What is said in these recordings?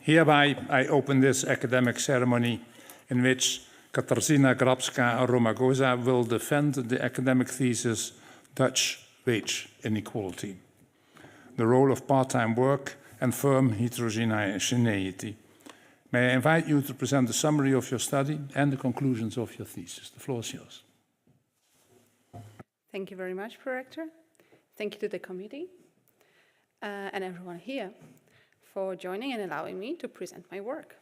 Hereby, I open this academic ceremony in which Katarzyna Grabska-Romagosa will defend the academic thesis Dutch Wage Inequality, the role of part-time work and firm heterogeneity. May I invite you to present the summary of your study and the conclusions of your thesis. The floor is yours. Thank you very much, Prorector. Thank you to the committee and everyone here for joining and allowing me to present my work.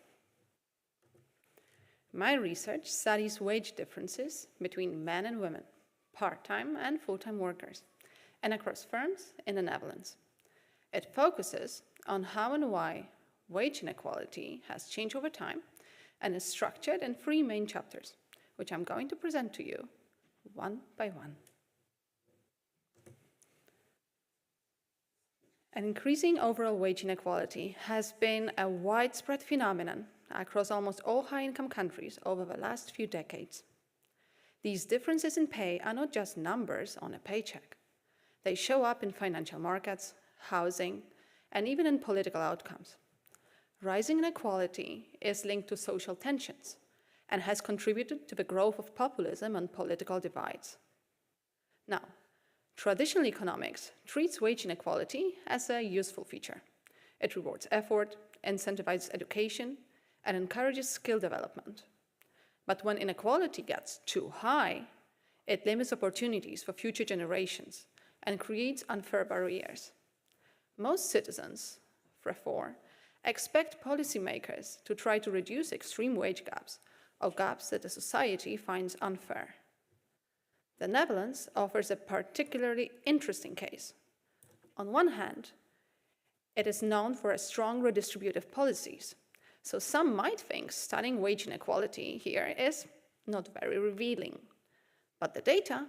My research studies wage differences between men and women, part-time and full-time workers, and across firms in the Netherlands. It focuses on how and why wage inequality has changed over time and is structured in 3 main chapters, which I'm going to present to you one by one. An increasing overall wage inequality has been a widespread phenomenon across almost all high-income countries over the last few decades. These differences in pay are not just numbers on a paycheck. They show up in financial markets, housing, and even in political outcomes. Rising inequality is linked to social tensions and has contributed to the growth of populism and political divides. Now, traditional economics treats wage inequality as a useful feature. It rewards effort, incentivizes education, and encourages skill development. But when inequality gets too high, it limits opportunities for future generations and creates unfair barriers. Most citizens, therefore, expect policymakers to try to reduce extreme wage gaps or gaps that the society finds unfair. The Netherlands offers a particularly interesting case. On one hand, it is known for its strong redistributive policies, so some might think studying wage inequality here is not very revealing. But the data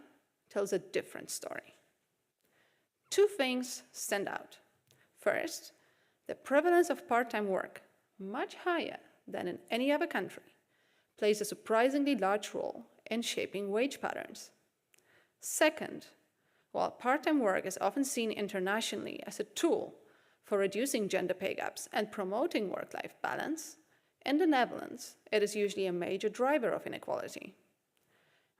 tells a different story. 2 things stand out. First, the prevalence of part-time work, much higher than in any other country, plays a surprisingly large role in shaping wage patterns. Second, while part-time work is often seen internationally as a tool for reducing gender pay gaps and promoting work-life balance, in the Netherlands, it is usually a major driver of inequality.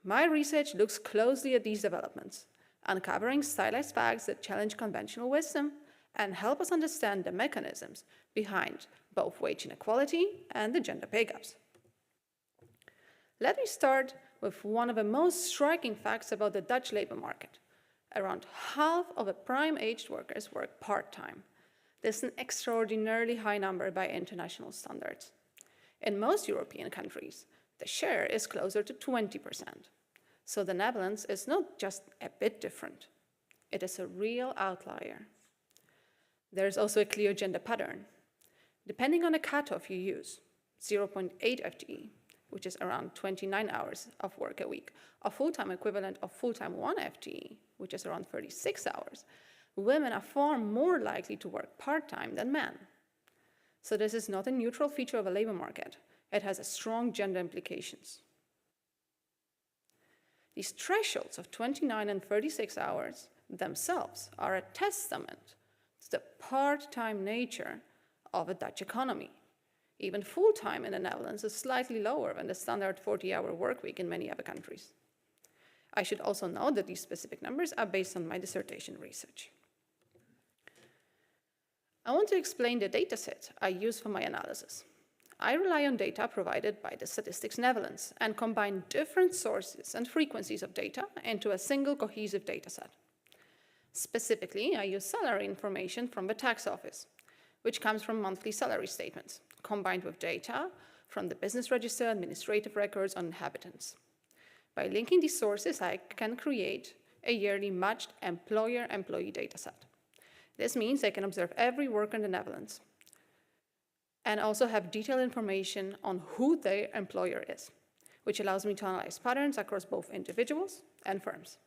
My research looks closely at these developments, uncovering stylized facts that challenge conventional wisdom and help us understand the mechanisms behind both wage inequality and the gender pay gaps. Let me start with one of the most striking facts about the Dutch labor market. Around half of the prime-aged workers work part-time. This is an extraordinarily high number by international standards. In most European countries, the share is closer to 20%. So the Netherlands is not just a bit different. It is a real outlier. There is also a clear gender pattern. Depending on the cutoff you use, 0.8 FTE, which is around 29 hours of work a week, a full-time equivalent of full-time 1 FTE, which is around 36 hours, women are far more likely to work part-time than men. So this is not a neutral feature of a labor market. It has strong gender implications. These thresholds of 29 and 36 hours themselves are a testament to the part-time nature of a Dutch economy. Even full-time in the Netherlands is slightly lower than the standard 40-hour work week in many other countries. I should also note that these specific numbers are based on my dissertation research. I want to explain the dataset I use for my analysis. I rely on data provided by the Statistics Netherlands and combine different sources and frequencies of data into a single cohesive dataset. Specifically, I use salary information from the tax office, which comes from monthly salary statements, combined with data from the business register administrative records on inhabitants. By linking these sources, I can create a yearly matched employer-employee dataset. This means I can observe every worker in the Netherlands and also have detailed information on who their employer is, which allows me to analyze patterns across both individuals and firms.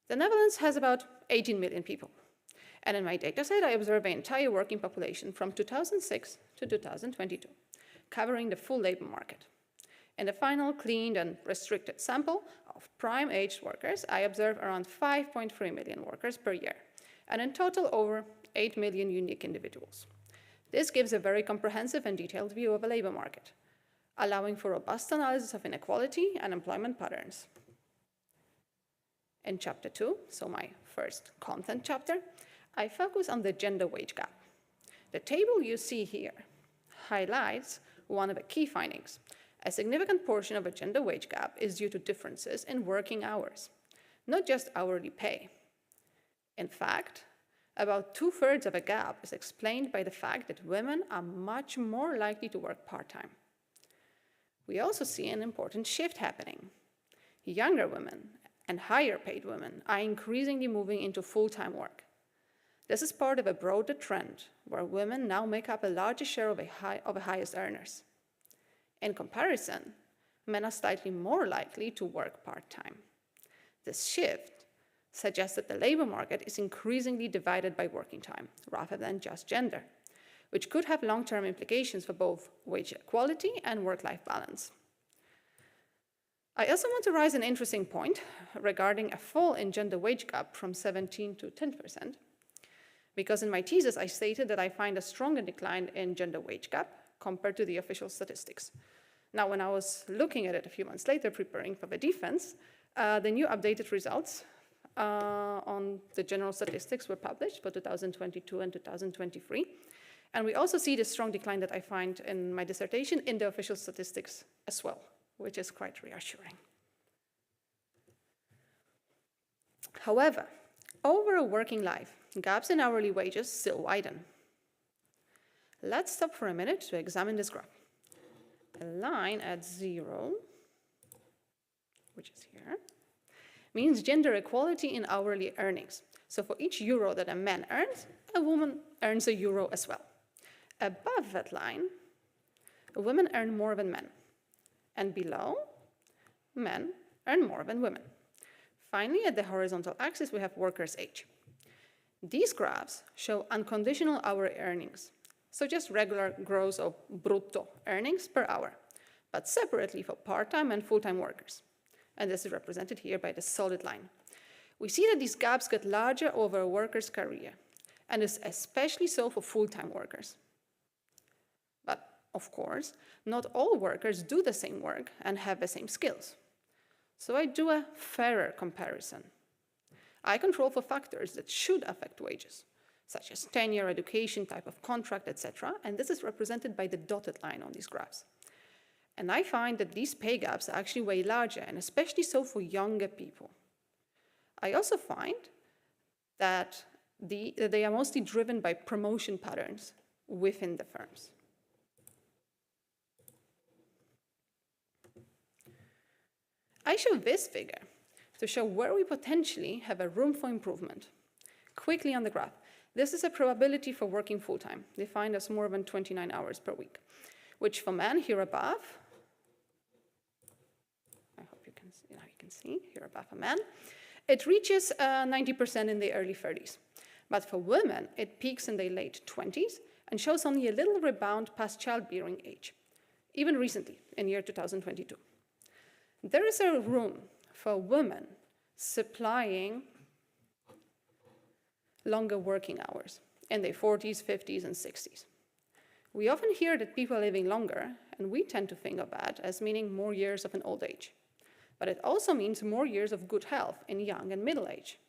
The Netherlands has about 18 million people. And in my dataset, I observe the entire working population from 2006 to 2022, covering the full labor market. In the final cleaned and restricted sample of prime-aged workers, I observe around 5.3 million workers per year, and in total over 8 million unique individuals. This gives a very comprehensive and detailed view of a labor market, allowing for robust analysis of inequality and employment patterns. In chapter 2, so my first content chapter, I focus on the gender wage gap. The table you see here highlights one of the key findings. A significant portion of a gender wage gap is due to differences in working hours, not just hourly pay. In fact, about 2/3 of a gap is explained by the fact that women are much more likely to work part-time. We also see an important shift happening. Younger women and higher paid women are increasingly moving into full-time work. This is part of a broader trend where women now make up a larger share of the highest earners. In comparison, men are slightly more likely to work part-time. This shift suggests that the labor market is increasingly divided by working time rather than just gender, which could have long-term implications for both wage equality and work-life balance. I also want to raise an interesting point regarding a fall in gender wage gap from 17% to 10%, because in my thesis I stated that I find a stronger decline in gender wage gap compared to the official statistics. Now, when I was looking at it a few months later, preparing for the defense, the new updated results on the general statistics were published for 2022 and 2023. And we also see the strong decline that I find in my dissertation in the official statistics as well, which is quite reassuring. However, over a working life, gaps in hourly wages still widen. Let's stop for a minute to examine this graph. A line at 0, which is here, means gender equality in hourly earnings. So for each euro that a man earns, a woman earns a euro as well. Above that line, women earn more than men. And below, men earn more than women. Finally, at the horizontal axis, we have workers' age. These graphs show unconditional hour earnings, so just regular gross or brutto earnings per hour, but separately for part-time and full-time workers. And this is represented here by the solid line. We see that these gaps get larger over a worker's career, and is especially so for full-time workers. But of course, not all workers do the same work and have the same skills. So I do a fairer comparison. I control for factors that should affect wages, such as tenure, education, type of contract, etc. And this is represented by the dotted line on these graphs. And I find that these pay gaps are actually way larger, and especially so for younger people. I also find that they are mostly driven by promotion patterns within the firms. I show this figure to show where we potentially have a room for improvement. Quickly on the graph, this is a probability for working full-time, defined as more than 29 hours per week, which for men here above, I hope you can see here above a man, it reaches 90% in the early 30s. But for women, it peaks in the late 20s and shows only a little rebound past childbearing age, even recently, in year 2022. There is a room for women supplying longer working hours in their 40s, 50s, and 60s. We often hear that people are living longer, and we tend to think of that as meaning more years of an old age. But it also means more years of good health in young and middle age.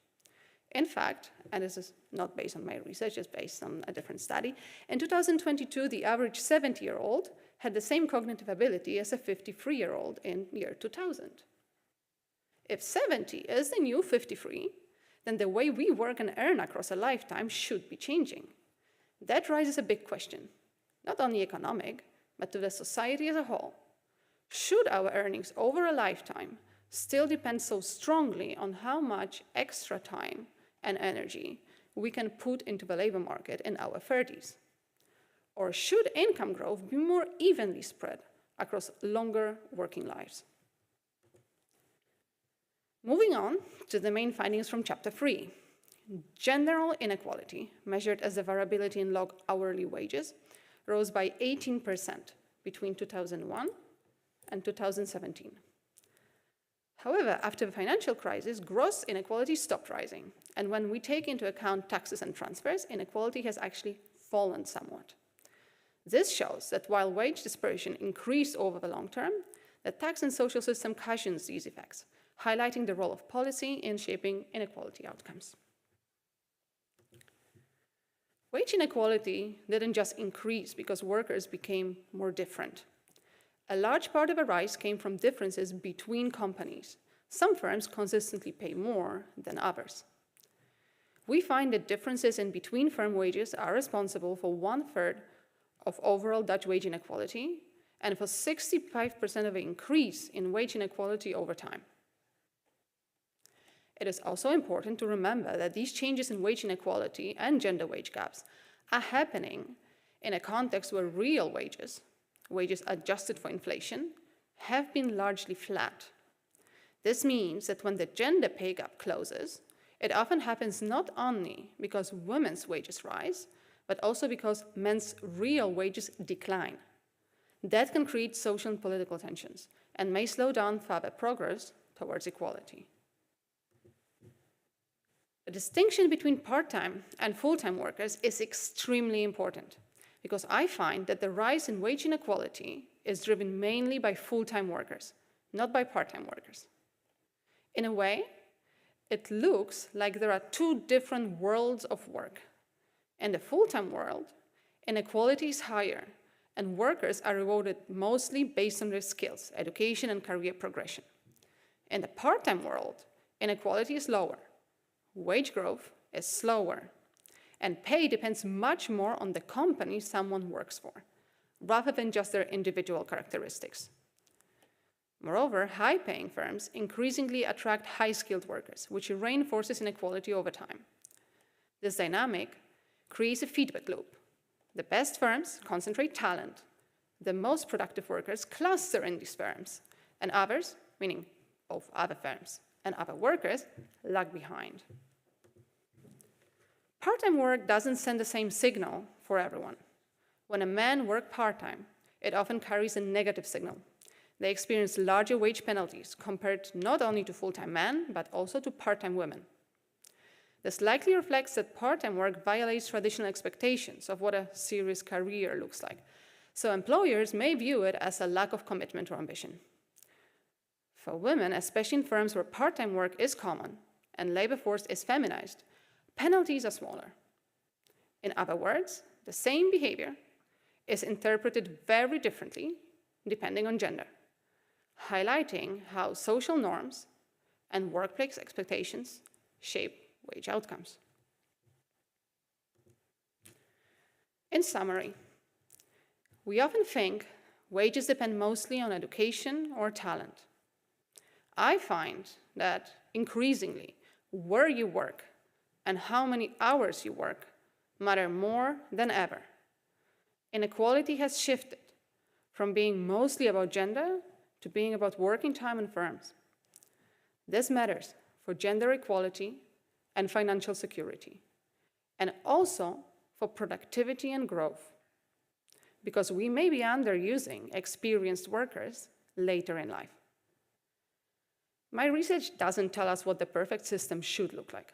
In fact, and this is not based on my research, it's based on a different study, in 2022, the average 70-year-old had the same cognitive ability as a 53-year-old in year 2000. If 70 is the new 53, then the way we work and earn across a lifetime should be changing. That raises a big question, not only economic, but to the society as a whole. Should our earnings over a lifetime still depend so strongly on how much extra time and energy we can put into the labor market in our 30s? Or should income growth be more evenly spread across longer working lives? Moving on to the main findings from chapter 3. General inequality, measured as the variability in log hourly wages, rose by 18% between 2001 and 2017. However, after the financial crisis, gross inequality stopped rising. And when we take into account taxes and transfers, inequality has actually fallen somewhat. This shows that while wage dispersion increased over the long term, the tax and social system cushions these effects, highlighting the role of policy in shaping inequality outcomes. Wage inequality didn't just increase because workers became more different. A large part of the rise came from differences between companies. Some firms consistently pay more than others. We find that differences in between firm wages are responsible for 1/3 of overall Dutch wage inequality and for 65% of the increase in wage inequality over time. It is also important to remember that these changes in wage inequality and gender wage gaps are happening in a context where real wages, wages adjusted for inflation, have been largely flat. This means that when the gender pay gap closes, it often happens not only because women's wages rise, but also because men's real wages decline. That can create social and political tensions and may slow down further progress towards equality. The distinction between part-time and full-time workers is extremely important because I find that the rise in wage inequality is driven mainly by full-time workers, not by part-time workers. In a way, it looks like there are two different worlds of work. In the full-time world, inequality is higher, and workers are rewarded mostly based on their skills, education, and career progression. In the part-time world, inequality is lower, wage growth is slower, and pay depends much more on the company someone works for, rather than just their individual characteristics. Moreover, high-paying firms increasingly attract high-skilled workers, which reinforces inequality over time. This dynamic creates a feedback loop. The best firms concentrate talent. The most productive workers cluster in these firms, and others, meaning both other firms and other workers, lag behind. Part-time work doesn't send the same signal for everyone. When a man works part-time, it often carries a negative signal. They experience larger wage penalties compared not only to full-time men, but also to part-time women. This likely reflects that part-time work violates traditional expectations of what a serious career looks like, so employers may view it as a lack of commitment or ambition. For women, especially in firms where part-time work is common and labor force is feminized, penalties are smaller. In other words, the same behavior is interpreted very differently depending on gender, highlighting how social norms and workplace expectations shape wage outcomes. In summary, we often think wages depend mostly on education or talent. I find that increasingly where you work and how many hours you work matter more than ever. Inequality has shifted from being mostly about gender to being about working time in firms. This matters for gender equality and financial security, and also for productivity and growth, because we may be underusing experienced workers later in life. My research doesn't tell us what the perfect system should look like,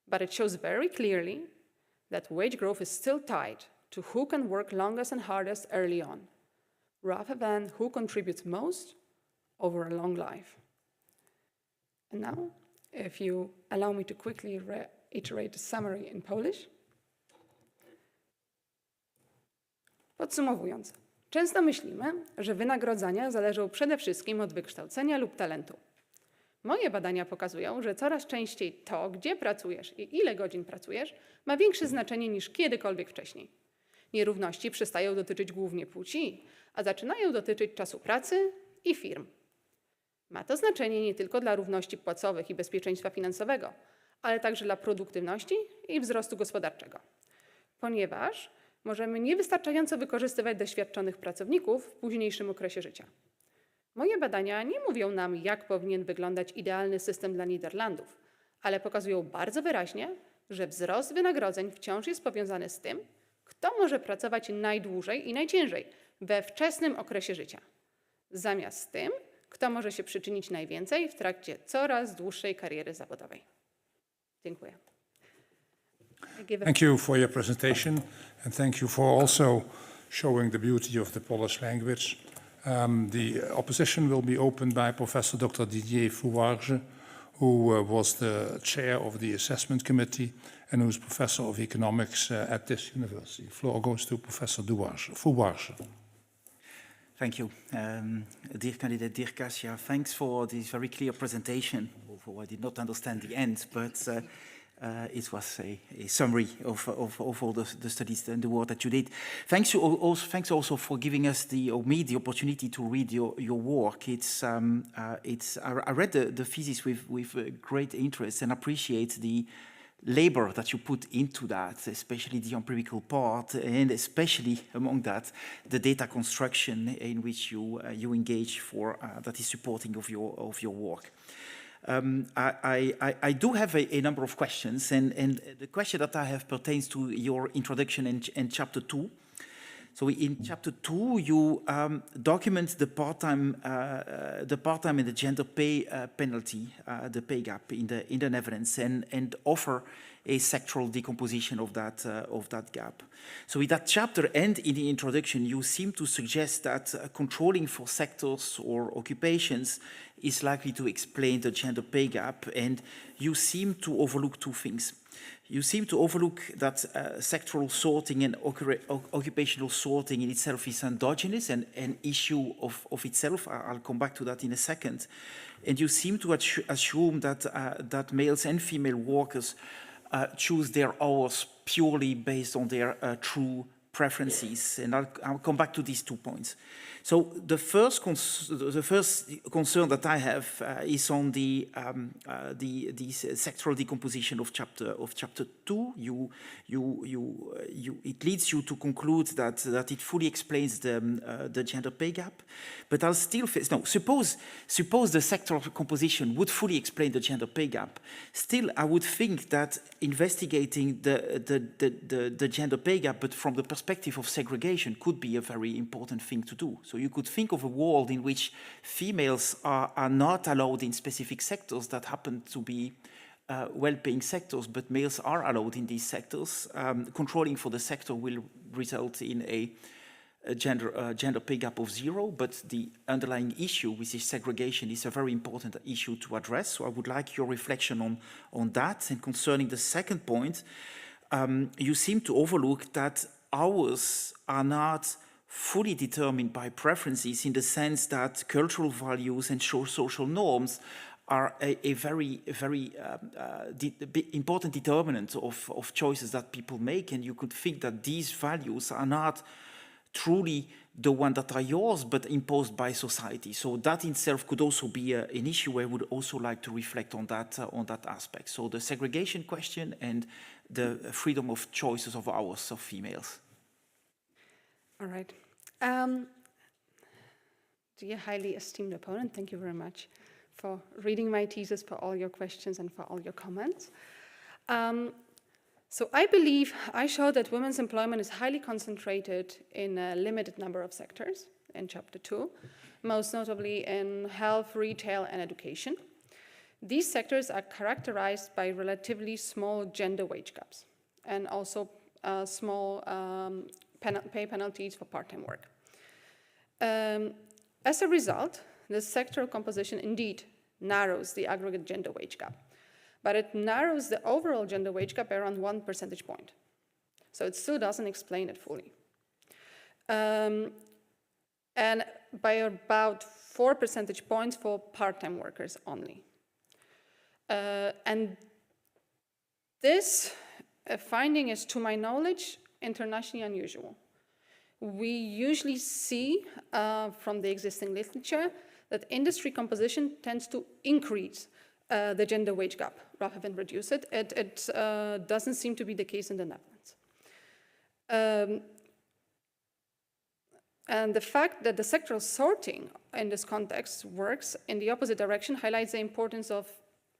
but it shows very clearly that wage growth is still tied to who can work longest and hardest early on, rather than who contributes most over a long life. And now, if you allow me to quickly reiterate the summary in Polish. Podsumowując, często myślimy, że wynagrodzenia zależą przede wszystkim od wykształcenia lub talentu. Moje badania pokazują, że coraz częściej to, gdzie pracujesz i ile godzin pracujesz, ma większe znaczenie niż kiedykolwiek wcześniej. Nierówności przestają dotyczyć głównie płci, a zaczynają dotyczyć czasu pracy i firm. Ma to znaczenie nie tylko dla równości płacowych i bezpieczeństwa finansowego, ale także dla produktywności i wzrostu gospodarczego, ponieważ możemy niewystarczająco wykorzystywać doświadczonych pracowników w późniejszym okresie życia. Moje badania nie mówią nam, jak powinien wyglądać idealny system dla Niderlandów, ale pokazują bardzo wyraźnie, że wzrost wynagrodzeń wciąż jest powiązany z tym, kto może pracować najdłużej i najciężej we wczesnym okresie życia, zamiast z tym, kto może się przyczynić najwięcej w trakcie coraz dłuższej kariery zawodowej. Dziękuję. Thank you for your presentation, and thank you for also showing the beauty of the Polish language. The opposition will be opened by Professor Dr. Didier Fouarge, who was the chair of the assessment committee and who's professor of economics at this university. Floor goes to Professor Fouarge. Thank you. Dear candidate, dear Kasia, thanks for this very clear presentation. Although I did not understand the end, but it was a summary of all the studies and the work that you did. Thanks also for giving us me the opportunity to read your work. I read the thesis with great interest and appreciate the labor that you put into that, especially the empirical part, and especially among that, the data construction in which you engage for that is supporting of your work. I do have a number of questions, and the question that I have pertains to your introduction in chapter 2. So in chapter 2, you document the part-time and the gender pay penalty, the pay gap in the Netherlands, and offer a sectoral decomposition of that gap. So in that chapter and in the introduction, you seem to suggest that controlling for sectors or occupations is likely to explain the gender pay gap, and you seem to overlook two things. You seem to overlook that sectoral sorting and occupational sorting in itself is endogenous and an issue of itself. I'll come back to that in a second. And you seem to assume that males and female workers choose their hours purely based on their true preferences. And I'll come back to these 2 points. So the first concern that I have is on the sectoral decomposition of chapter 2. It leads you to conclude that it fully explains the gender pay gap, but I'll still suppose the sectoral composition would fully explain the gender pay gap. Still, I would think that investigating the gender pay gap, but from the perspective of segregation, could be a very important thing to do. So you could think of a world in which females are not allowed in specific sectors that happen to be well-paying sectors, but males are allowed in these sectors. Controlling for the sector will result in a gender pay gap of 0, but the underlying issue, which is segregation, is a very important issue to address. So I would like your reflection on that. And concerning the second point, you seem to overlook that hours are not fully determined by preferences, in the sense that cultural values and social norms are a very important determinant of choices that people make, and you could think that these values are not truly the ones that are yours, but imposed by society. So that in itself could also be an issue. I would also like to reflect on that aspect. So the segregation question and the freedom of choices of hours of females. All right. Dear highly esteemed opponent, thank you very much for reading my thesis, for all your questions and for all your comments. So I believe I showed that women's employment is highly concentrated in a limited number of sectors in chapter 2, most notably in health, retail, and education. These sectors are characterized by relatively small gender wage gaps and also small pay penalties for part-time work. As a result, the sectoral composition indeed narrows the aggregate gender wage gap, but it narrows the overall gender wage gap by around 1 percentage point. So it still doesn't explain it fully. And by about 4 percentage points for part-time workers only. And this finding is, to my knowledge, internationally unusual. We usually see from the existing literature that industry composition tends to increase the gender wage gap rather than reduce it. It doesn't seem to be the case in the Netherlands. And the fact that the sectoral sorting in this context works in the opposite direction highlights the importance of,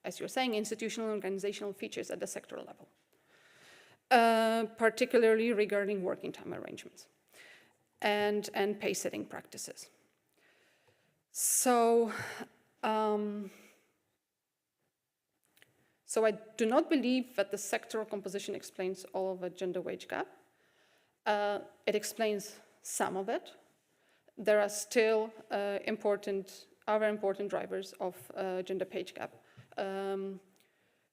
as you're saying, institutional and organizational features at the sectoral level, particularly regarding working time arrangements and pay setting practices. So, so I do not believe that the sectoral composition explains all of the gender wage gap. It explains some of it. There are still other important drivers of gender pay gap.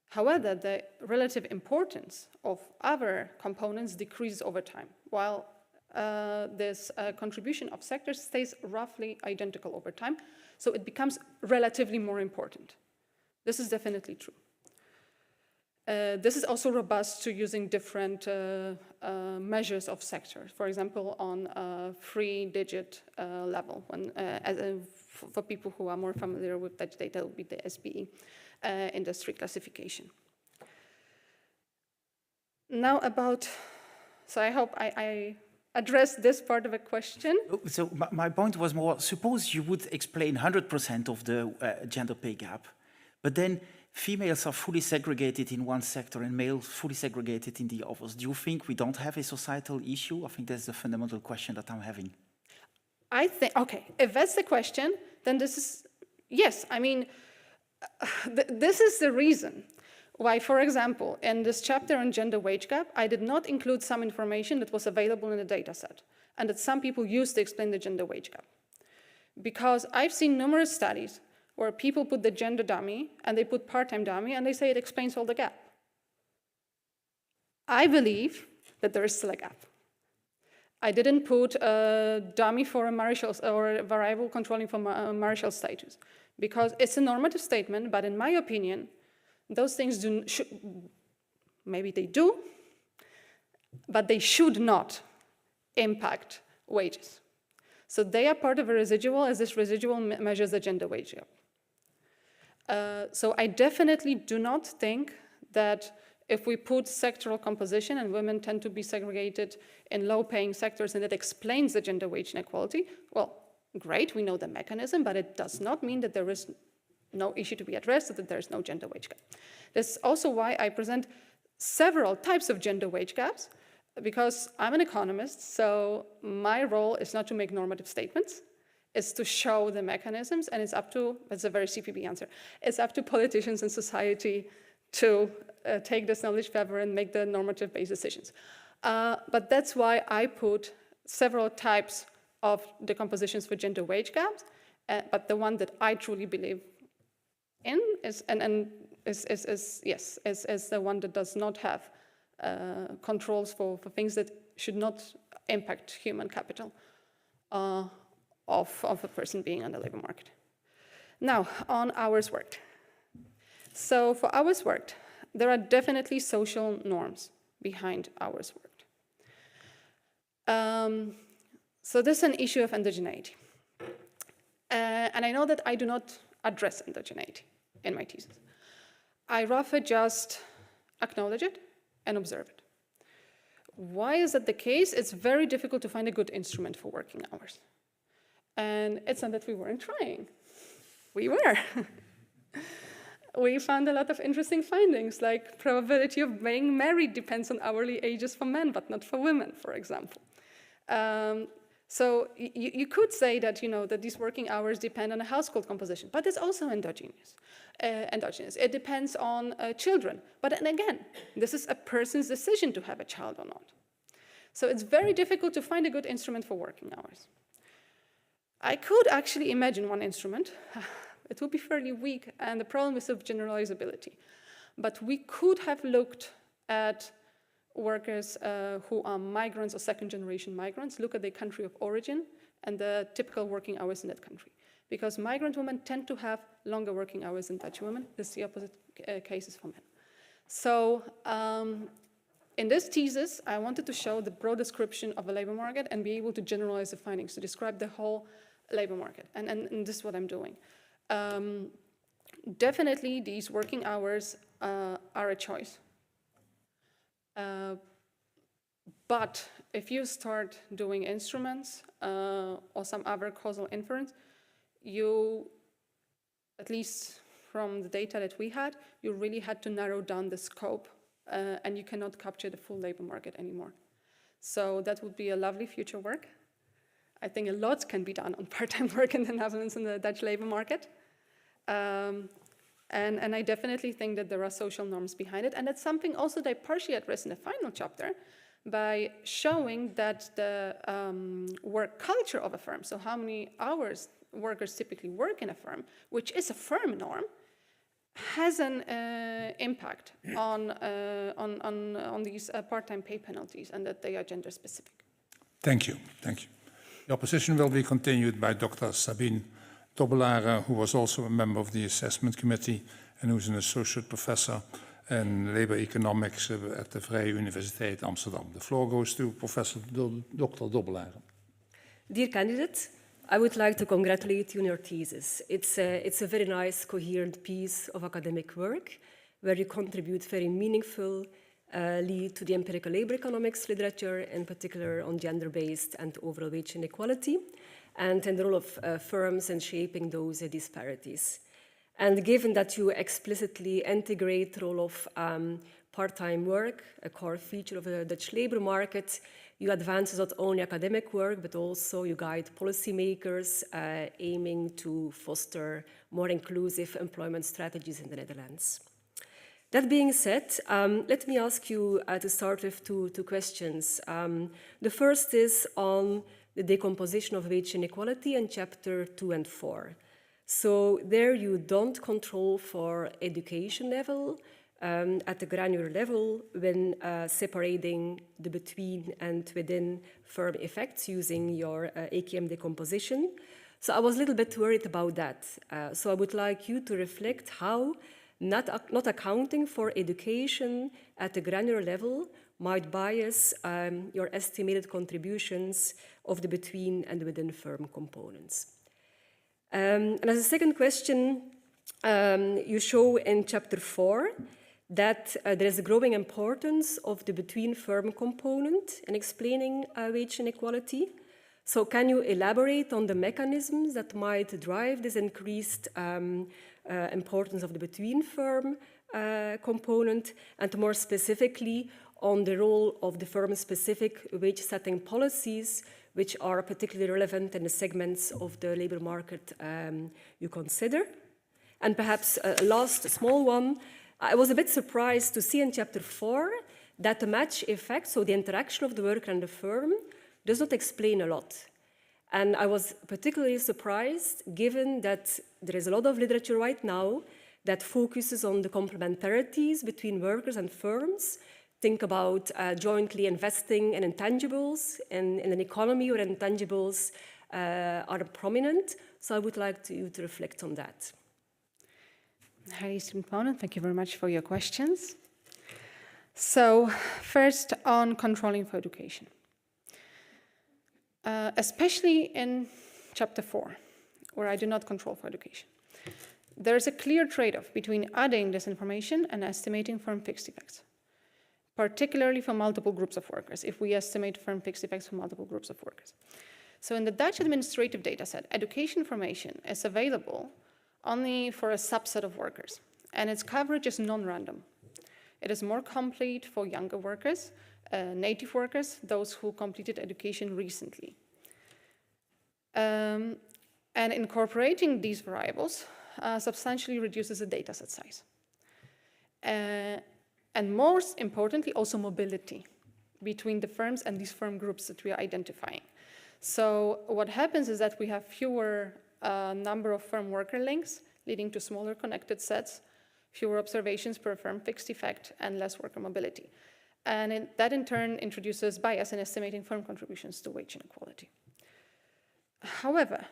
However, the relative importance of other components decreases over time, while this contribution of sectors stays roughly identical over time, so it becomes relatively more important. This is definitely true. This is also robust to using different measures of sectors. For example, on a 3-digit level. For people who are more familiar with Dutch data, it will be the SBE industry classification. Now so I hope I addressed this part of a question. So my point was more, suppose you would explain 100% of the gender pay gap, but then females are fully segregated in one sector and males fully segregated in the others. Do you think we don't have a societal issue? I think that's the fundamental question that I'm having. I think, okay, if that's the question, then this is, yes, I mean, this is the reason why, for example, in this chapter on gender wage gap, I did not include some information that was available in the data set and that some people use to explain the gender wage gap. Because I've seen numerous studies where people put the gender dummy and they put part-time dummy and they say it explains all the gap. I believe that there is still a gap. I didn't put a dummy for a marital or a variable controlling for marital status because it's a normative statement, but in my opinion, those things maybe they do, but they should not impact wages. So they are part of a residual, as this residual measures the gender wage gap. So I definitely do not think that if we put sectoral composition and women tend to be segregated in low-paying sectors and it explains the gender wage inequality, well, great, we know the mechanism, but it does not mean that there is no issue to be addressed, that there is no gender wage gap. That's also why I present several types of gender wage gaps, because I'm an economist, so my role is not to make normative statements, it's to show the mechanisms, and it's up to, that's a very CPB answer, it's up to politicians and society to take this knowledge forever and make the normative-based decisions. But that's why I put several types of decompositions for gender wage gaps, but the one that I truly believe in is the one that does not have controls for things that should not impact human capital of a person being on the labor market. Now, on hours worked. So for hours worked, there are definitely social norms behind hours worked. So this is an issue of endogeneity. And I know that I do not address endogeneity in my thesis. I rather just acknowledge it and observe it. Why is that the case? It's very difficult to find a good instrument for working hours. And it's not that we weren't trying. We were. We found a lot of interesting findings, like probability of being married depends on hourly ages for men, but not for women, for example. So you could say that, that these working hours depend on a household composition, but it's also endogenous. It depends on children. But then again, this is a person's decision to have a child or not. So it's very difficult to find a good instrument for working hours. I could actually imagine one instrument. It would be fairly weak, and the problem is of generalizability. But we could have looked at workers who are migrants or second-generation migrants, look at their country of origin and the typical working hours in that country. Because migrant women tend to have longer working hours than Dutch women. This is the opposite cases for men. So in this thesis, I wanted to show the broad description of a labor market and be able to generalize the findings, to describe the whole labor market. And this is what I'm doing. Definitely, these working hours are a choice. But if you start doing instruments or some other causal inference, you, at least from the data that we had, you really had to narrow down the scope and you cannot capture the full labor market anymore. So that would be a lovely future work. I think a lot can be done on part-time work in the Netherlands and the Dutch labor market. And I definitely think that there are social norms behind it. And that's something also that I partially address in the final chapter, by showing that the work culture of a firm, so how many hours workers typically work in a firm, which is a firm norm, has an impact on these part-time pay penalties, and that they are gender specific. Thank you. Thank you. The opposition will be continued by Dr. Sabine Dobbelare, who was also a member of the assessment committee and who's an associate professor in labor economics at the Vrije Universiteit Amsterdam. The floor goes to Professor Dr. Dobbelare. Dear candidate, I would like to congratulate you on your thesis. It's a very nice, coherent piece of academic work where you contribute very meaningfully to the empirical labor economics literature, in particular on gender-based and overall wage inequality, and in the role of firms in shaping those disparities. And given that you explicitly integrate the role of part-time work, a core feature of the Dutch labor market, you advance not only academic work, but also you guide policymakers aiming to foster more inclusive employment strategies in the Netherlands. That being said, let me ask you to start with two questions. The first is on the decomposition of wage inequality in chapter 2 and 4. So there you don't control for education level at the granular level when separating the between and within firm effects using your AKM decomposition. So I was a little bit worried about that. So I would like you to reflect how not accounting for education at the granular level might bias your estimated contributions of the between and within firm components. And as a second question, you show in chapter 4 that there is a growing importance of the between firm component in explaining wage inequality. So can you elaborate on the mechanisms that might drive this increased importance of the between firm component, and more specifically on the role of the firm-specific wage-setting policies, which are particularly relevant in the segments of the labor market you consider? And perhaps a last small one, I was a bit surprised to see in chapter 4 that the match effect, so the interaction of the worker and the firm, does not explain a lot. And I was particularly surprised given that there is a lot of literature right now that focuses on the complementarities between workers and firms. Think about jointly investing in intangibles in an economy where intangibles are prominent. So I would like you to reflect on that. Highly esteemed opponent, thank you very much for your questions. So first on controlling for education. Especially in chapter 4, where I do not control for education. There is a clear trade-off between adding this information and estimating firm fixed effects, particularly for multiple groups of workers, if we estimate firm fixed effects for multiple groups of workers. So in the Dutch administrative data set, education information is available only for a subset of workers, and its coverage is non-random. It is more complete for younger workers, native workers, those who completed education recently. And incorporating these variables substantially reduces the dataset size. And most importantly, also mobility between the firms and these firm groups that we are identifying. So what happens is that we have fewer number of firm worker links, leading to smaller connected sets, fewer observations per firm fixed effect, and less worker mobility. And that in turn introduces bias in estimating firm contributions to wage inequality. However,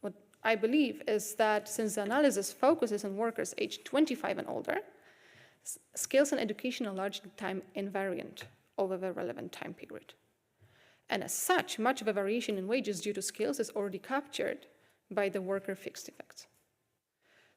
what I believe is that since the analysis focuses on workers aged 25 and older, skills and education are largely time invariant over the relevant time period. And as such, much of a variation in wages due to skills is already captured by the worker fixed effects.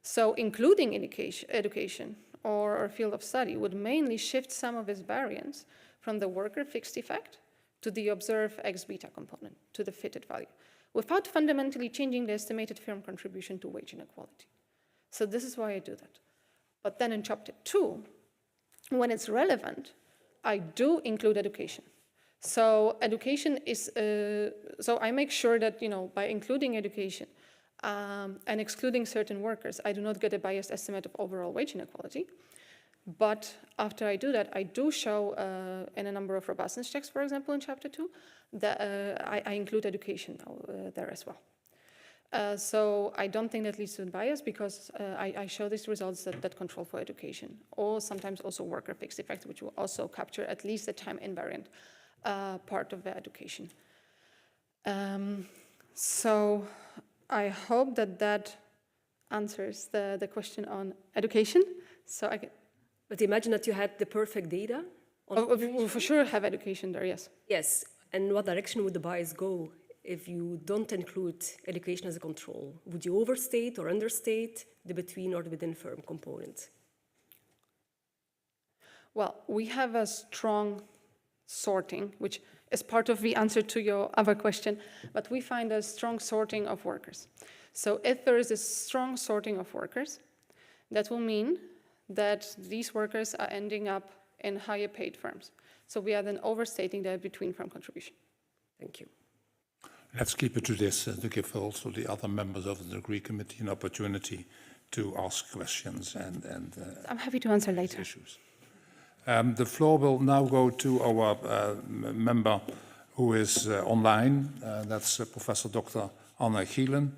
So including education or field of study would mainly shift some of this variance from the worker fixed effect to the observed X beta component, to the fitted value, without fundamentally changing the estimated firm contribution to wage inequality. So this is why I do that. But then in chapter 2, when it's relevant, I do include education. So education is, so I make sure that, by including education and excluding certain workers, I do not get a biased estimate of overall wage inequality. But after I do that, I do show in a number of robustness checks, for example, in chapter 2, that I include education there as well. So I don't think that leads to bias because I show these results that control for education, or sometimes also worker fixed effect, which will also capture at least the time invariant part of the education. So I hope that answers the question on education. So I can. But imagine that you had the perfect data. We'll for sure have education there, yes. Yes, and what direction would the bias go if you don't include education as a control? Would you overstate or understate the between or the within firm component? Well, we have a strong sorting, which is part of the answer to your other question, but we find a strong sorting of workers. So if there is a strong sorting of workers, that will mean that these workers are ending up in higher paid firms. So we are then overstating the between firm contribution. Thank you. Let's keep it to this to give also the other members of the degree committee an opportunity to ask questions and I'm happy to answer later. issues. The floor will now go to our member who is online. That's Professor Dr. Anna Gielen,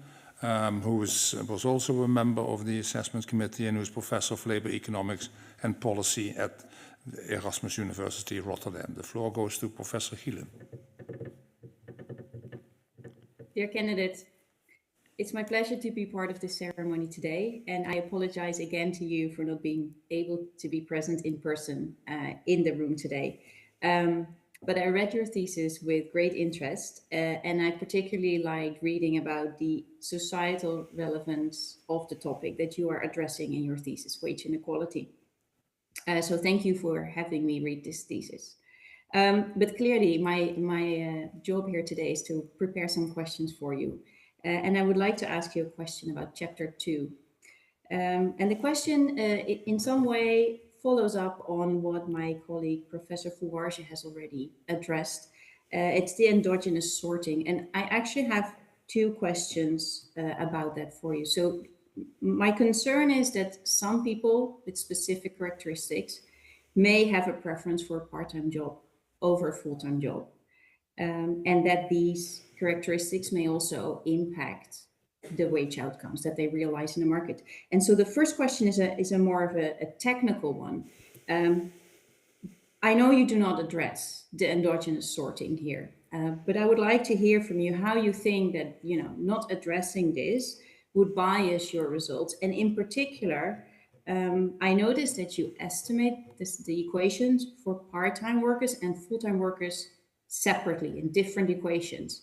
who was also a member of the assessment committee and who is Professor of Labor Economics and Policy at the Erasmus University, Rotterdam. The floor goes to Professor Gielen. Dear candidates, it's my pleasure to be part of this ceremony today, and I apologize again to you for not being able to be present in person in the room today. But I read your thesis with great interest, and I particularly liked reading about the societal relevance of the topic that you are addressing in your thesis, wage inequality. So thank you for having me read this thesis. But clearly, my job here today is to prepare some questions for you. And I would like to ask you a question about chapter 2. And the question in some way follows up on what my colleague, Professor Fouarge, has already addressed. It's the endogenous sorting. And I actually have two questions about that for you. So my concern is that some people with specific characteristics may have a preference for a part-time job over a full-time job. And that these characteristics may also impact the wage outcomes that they realize in the market. And so the first question is a more of a technical one. I know you do not address the endogenous sorting here, but I would like to hear from you how you think that, not addressing this would bias your results. And in particular, I noticed that you estimate the equations for part-time workers and full-time workers separately in different equations.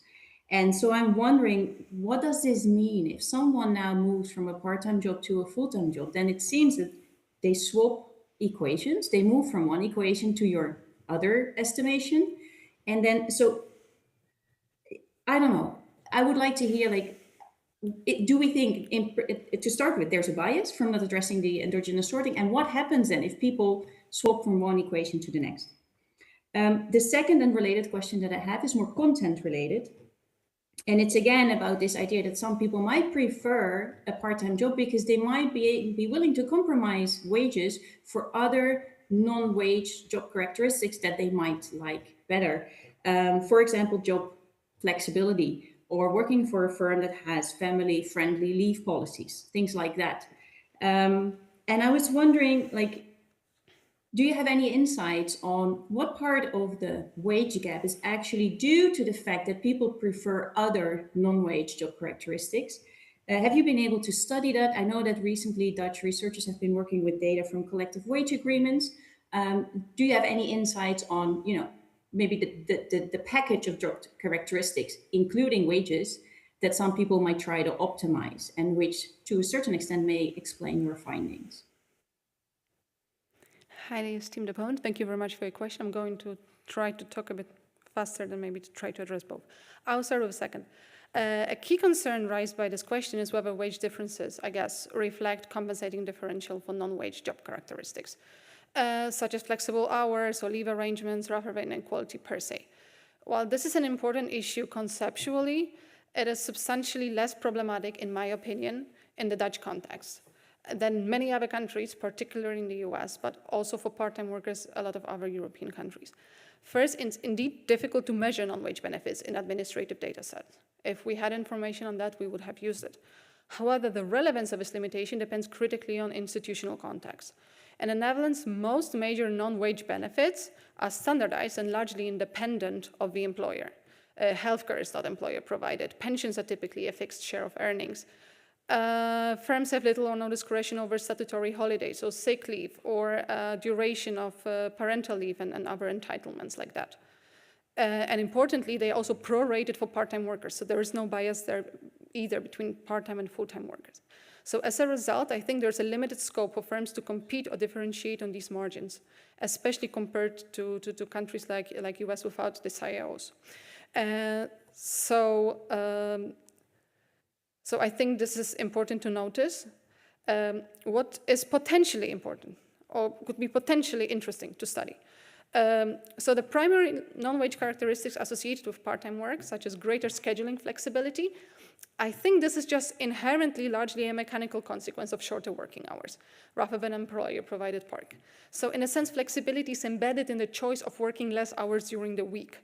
And so I'm wondering, what does this mean? If someone now moves from a part-time job to a full-time job, then it seems that they swap equations. They move from one equation to your other estimation. And then, so I don't know, I would like to hear, do we think, to start with, there's a bias from not addressing the endogenous sorting? And what happens then if people swap from one equation to the next? The second and related question that I have is more content related. And it's again about this idea that some people might prefer a part-time job because they might be willing to compromise wages for other non-wage job characteristics that they might like better. For example, job flexibility, or working for a firm that has family-friendly leave policies, things like that. And I was wondering, do you have any insights on what part of the wage gap is actually due to the fact that people prefer other non-wage job characteristics? Have you been able to study that? I know that recently Dutch researchers have been working with data from collective wage agreements. Do you have any insights on, maybe the package of job characteristics, including wages, that some people might try to optimize and which to a certain extent may explain your findings? Highly esteemed opponent, thank you very much for your question. I'm going to try to talk a bit faster than maybe to try to address both. I'll start with a second. A key concern raised by this question is whether wage differences, I guess, reflect compensating differential for non-wage job characteristics, such as flexible hours or leave arrangements rather than inequality per se. While this is an important issue conceptually, it is substantially less problematic, in my opinion, in the Dutch context. than many other countries, particularly in the US, but also for part-time workers, a lot of other European countries. First, it's indeed difficult to measure non-wage benefits in administrative data sets. If we had information on that, we would have used it. However, the relevance of this limitation depends critically on institutional context. In the Netherlands, most major non-wage benefits are standardized and largely independent of the employer. Healthcare is not employer provided. Pensions are typically a fixed share of earnings. Firms have little or no discretion over statutory holidays, so sick leave or duration of parental leave and other entitlements like that. And importantly, they are also prorated for part-time workers, so there is no bias there either between part-time and full-time workers. So as a result, I think there's a limited scope for firms to compete or differentiate on these margins, especially compared to countries like US without the CIOs. So I think this is important to notice. What is potentially important or could be potentially interesting to study. So the primary non-wage characteristics associated with part-time work, such as greater scheduling flexibility, I think this is just inherently largely a mechanical consequence of shorter working hours, rather than employer-provided work. So in a sense, flexibility is embedded in the choice of working less hours during the week,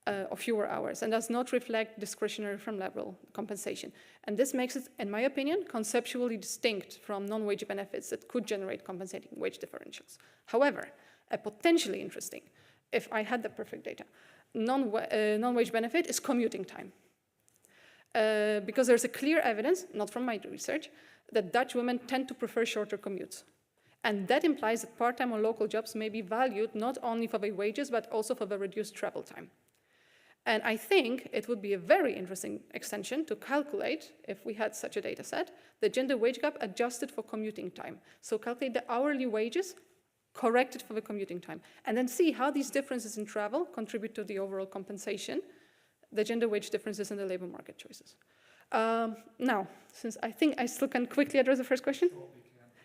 or fewer hours, and does not reflect discretionary firm-level compensation. And this makes it, in my opinion, conceptually distinct from non-wage benefits that could generate compensating wage differentials. However, a potentially interesting, if I had the perfect data, non-wage benefit is commuting time. Because there's a clear evidence, not from my research, that Dutch women tend to prefer shorter commutes. And that implies that part-time or local jobs may be valued not only for the wages, but also for the reduced travel time. And I think it would be a very interesting extension to calculate, if we had such a data set, the gender wage gap adjusted for commuting time. So calculate the hourly wages corrected for the commuting time, and then see how these differences in travel contribute to the overall compensation, the gender wage differences in the labor market choices. Now, since I think I still can quickly address the first question.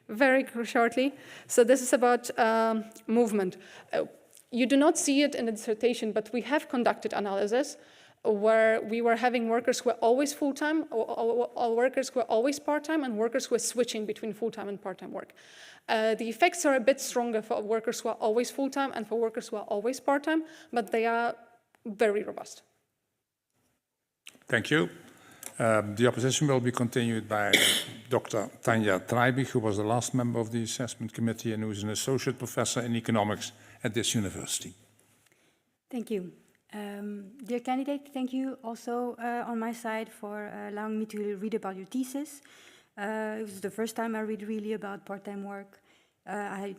Very shortly. So this is about movement. You do not see it in the dissertation, but we have conducted analysis where we were having workers who were always full-time, or workers who were always part-time, and workers who were switching between full-time and part-time work. The effects are a bit stronger for workers who are always full-time and for workers who are always part-time, but they are very robust. Thank you. The opposition will be continued by Dr. Tanja Treibig, who was the last member of the assessment committee and who is an associate professor in economics at this university. Thank you. Dear candidate, thank you also on my side for allowing me to read about your thesis. It was the first time I read really about part-time work. I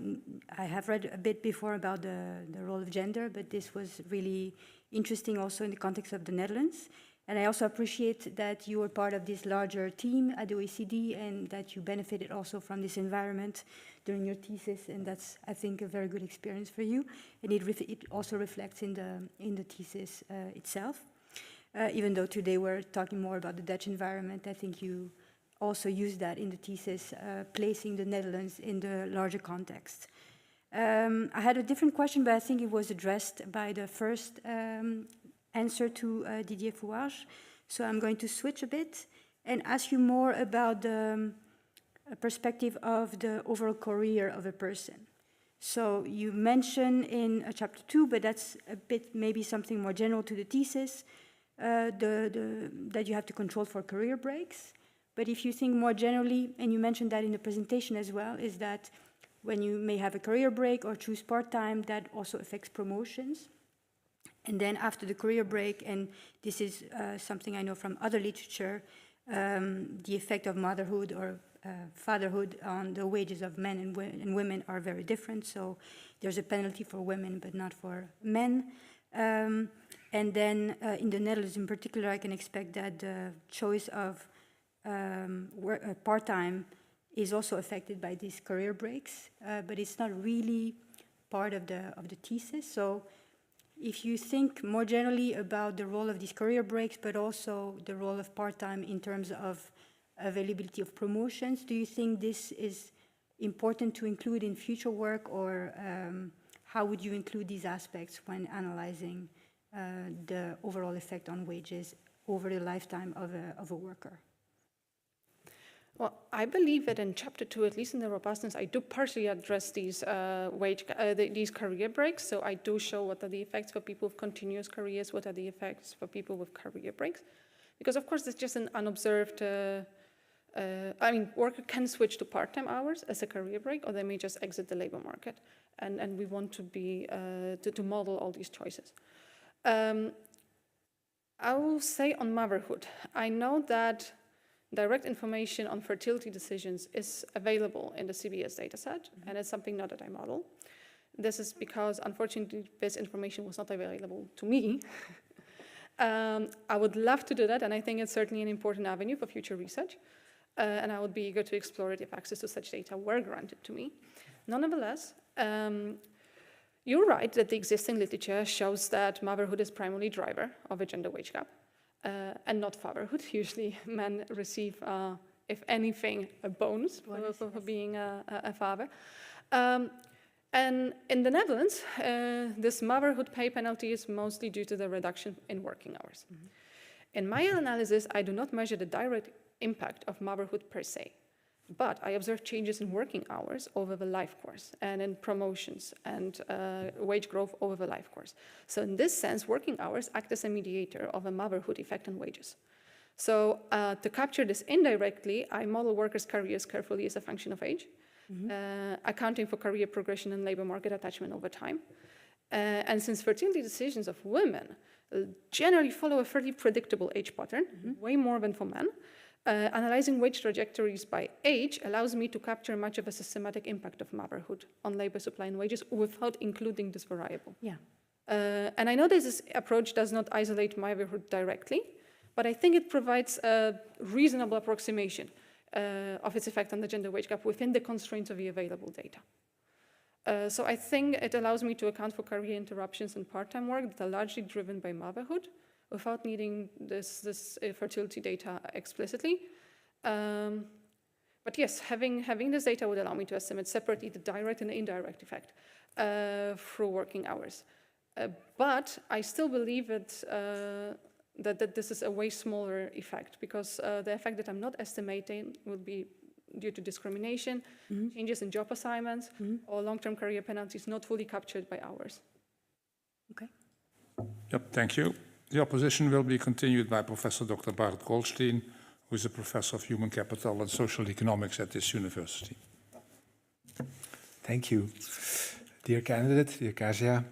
have read a bit before about the role of gender, but this was really interesting also in the context of the Netherlands. And I also appreciate that you were part of this larger team at the OECD and that you benefited also from this environment during your thesis. And that's, I think, a very good experience for you. And it also reflects in the thesis itself. Even though today we're talking more about the Dutch environment, I think you also used that in the thesis, placing the Netherlands in the larger context. I had a different question, but I think it was addressed by the first answer to Didier Fouage. So I'm going to switch a bit and ask you more about the perspective of the overall career of a person. So you mention in chapter 2, but that's a bit maybe something more general to the thesis, that you have to control for career breaks. But if you think more generally, and you mentioned that in the presentation as well, is that when you may have a career break or choose part-time, that also affects promotions. And then after the career break, and this is something I know from other literature, the effect of motherhood or fatherhood on the wages of men and women are very different. So there's a penalty for women, but not for men. And then in the Netherlands in particular, I can expect that the choice of part-time is also affected by these career breaks, but it's not really part of the thesis. So if you think more generally about the role of these career breaks, but also the role of part-time in terms of availability of promotions, do you think this is important to include in future work, or how would you include these aspects when analyzing the overall effect on wages over the lifetime of a worker? Well, I believe that in chapter 2, at least in the robustness, I do partially address these these career breaks. So I do show what are the effects for people with continuous careers, what are the effects for people with career breaks. Because of course, it's just an unobserved, worker can switch to part-time hours as a career break, or they may just exit the labor market. And we want to be, to model all these choices. I will say on motherhood, I know that direct information on fertility decisions is available in the CBS dataset, and it's something not that I model. This is because, unfortunately, this information was not available to me. I would love to do that, and I think it's certainly an important avenue for future research, and I would be eager to explore it if access to such data were granted to me. Nonetheless, you're right that the existing literature shows that motherhood is primarily driver of a gender wage gap. And not fatherhood. Usually men receive, if anything, a bonus for being a father. And in the Netherlands, this motherhood pay penalty is mostly due to the reduction in working hours. Mm-hmm. In my analysis, I do not measure the direct impact of motherhood per se, but I observe changes in working hours over the life course and in promotions and wage growth over the life course. So in this sense, working hours act as a mediator of a motherhood effect on wages. So to capture this indirectly, I model workers' careers carefully as a function of age, accounting for career progression and labor market attachment over time. And since fertility decisions of women generally follow a fairly predictable age pattern, way more than for men, analyzing wage trajectories by age allows me to capture much of a systematic impact of motherhood on labor supply and wages without including this variable. Yeah. And I know this approach does not isolate motherhood directly, but I think it provides a reasonable approximation of its effect on the gender wage gap within the constraints of the available data. So I think it allows me to account for career interruptions and part-time work that are largely driven by motherhood, without needing this fertility data explicitly. But yes, having this data would allow me to estimate separately the direct and indirect effect through working hours. But I still believe that this is a way smaller effect, because the effect that I'm not estimating will be due to discrimination, changes in job assignments, or long-term career penalties not fully captured by hours. Okay. Yep, thank you. The opposition will be continued by Professor Dr. Bart Goldstein, who is a professor of human capital and social economics at this university. Thank you. Dear candidate, dear Kasia,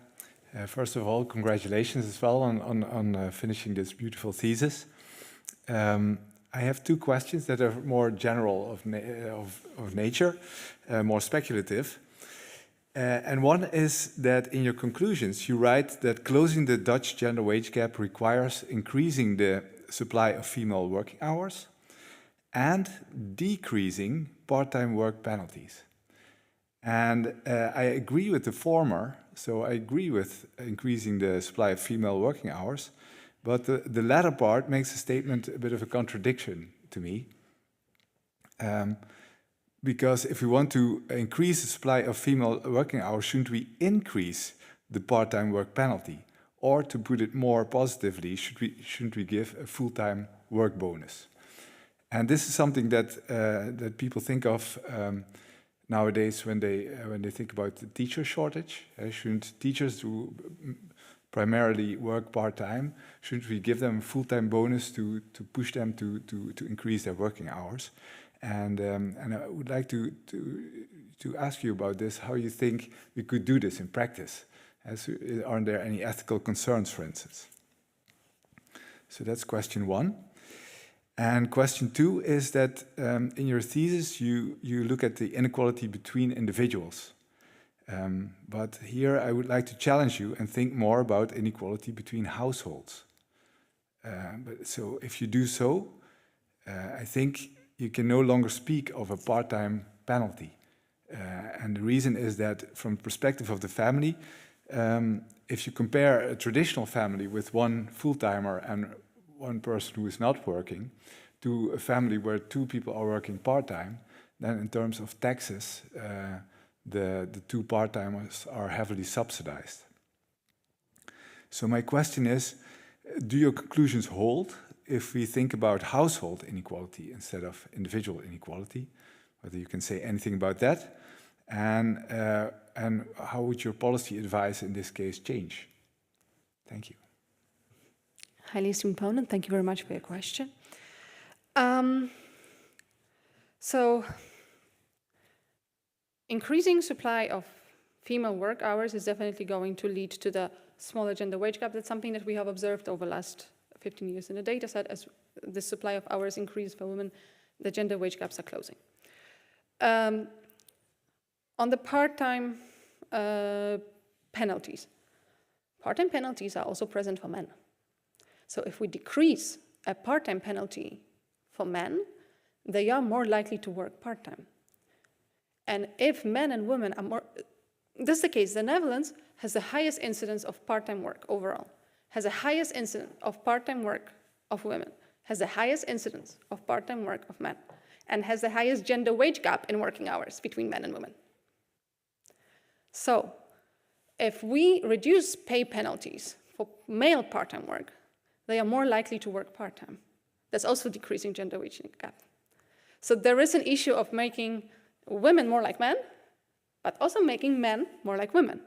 first of all, congratulations as well on finishing this beautiful thesis. I have two questions that are more general of nature, more speculative. And one is that in your conclusions, you write that closing the Dutch gender wage gap requires increasing the supply of female working hours and decreasing part-time work penalties. And I agree with the former, so I agree with increasing the supply of female working hours, but the latter part makes the statement a bit of a contradiction to me. Because if we want to increase the supply of female working hours, shouldn't we increase the part-time work penalty? Or to put it more positively, shouldn't we give a full-time work bonus? And this is something that people think of nowadays when they think about the teacher shortage. Shouldn't teachers do primarily work part-time? Shouldn't we give them a full-time bonus to push them to increase their working hours? And I would like to ask you about this, how you think we could do this in practice. Aren't there any ethical concerns, for instance? So that's question one. And question two is that in your thesis, you look at the inequality between individuals. But here I would like to challenge you and think more about inequality between households. So if you do so, I think you can no longer speak of a part-time penalty. And the reason is that from the perspective of the family, if you compare a traditional family with one full-timer and one person who is not working to a family where two people are working part-time, then in terms of taxes, the two part-timers are heavily subsidized. So my question is, do your conclusions hold if we think about household inequality instead of individual inequality, whether you can say anything about that, and how would your policy advice in this case change? Thank you. Highly esteemed opponent, thank you very much for your question. So, increasing supply of female work hours is definitely going to lead to the smaller gender wage gap. That's something that we have observed over the last 15 years in the data set. As the supply of hours increases for women, the gender wage gaps are closing. On the part-time penalties, part-time penalties are also present for men. So if we decrease a part-time penalty for men, they are more likely to work part-time. And if men and women are more, this is the case, the Netherlands has the highest incidence of part-time work overall, has the highest incidence of part-time work of women, has the highest incidence of part-time work of men, and has the highest gender wage gap in working hours between men and women. So, if we reduce pay penalties for male part-time work, they are more likely to work part-time. That's also decreasing gender wage gap. So there is an issue of making women more like men, but also making men more like women.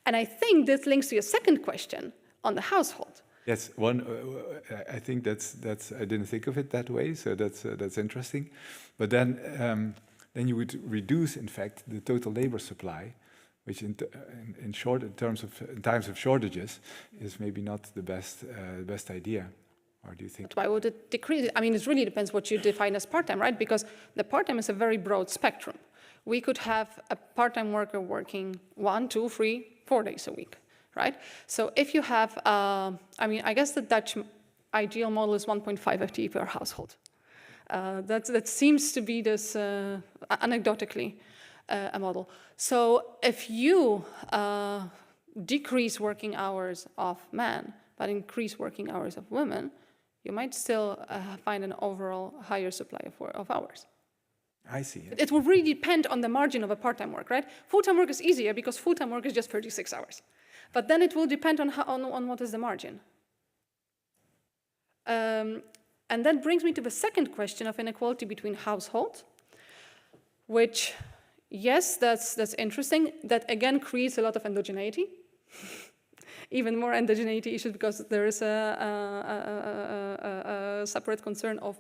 And I think this links to your second question on the household. Yes, one. I think that's. I didn't think of it that way, so that's interesting. But then you would reduce, in fact, the total labor supply, which in times of shortages is maybe not the best idea. Or do you think? Why would it decrease? I mean, it really depends what you define as part-time, right? Because the part-time is a very broad spectrum. We could have a part-time worker working 1, 2, 3, 4 days a week, right? So if you have, I mean, I guess the Dutch ideal model is 1.5 FTE per household. That seems to be this, anecdotically, a model. So if you decrease working hours of men, but increase working hours of women, you might still find an overall higher supply of hours. I see. It will really depend on the margin of a part-time work, right? Full-time work is easier because full-time work is just 36 hours. But then it will depend on what is the margin. And that brings me to the second question of inequality between households, which, yes, that's interesting. That again creates a lot of endogeneity. Even more endogeneity issues because there is a separate concern of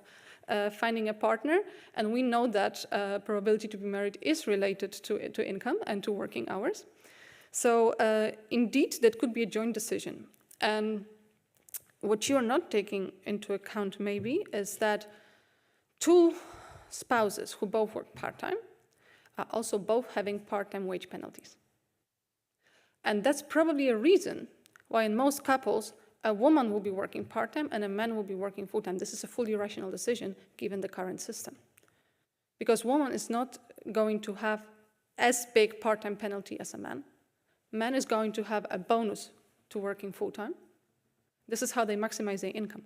finding a partner, and we know that probability to be married is related to income and to working hours. So indeed, that could be a joint decision. And what you're not taking into account maybe is that two spouses who both work part-time are also both having part-time wage penalties. And that's probably a reason why in most couples, a woman will be working part-time and a man will be working full-time. This is a fully rational decision given the current system. Because woman is not going to have as big part-time penalty as a man. Man is going to have a bonus to working full-time. This is how they maximize their income.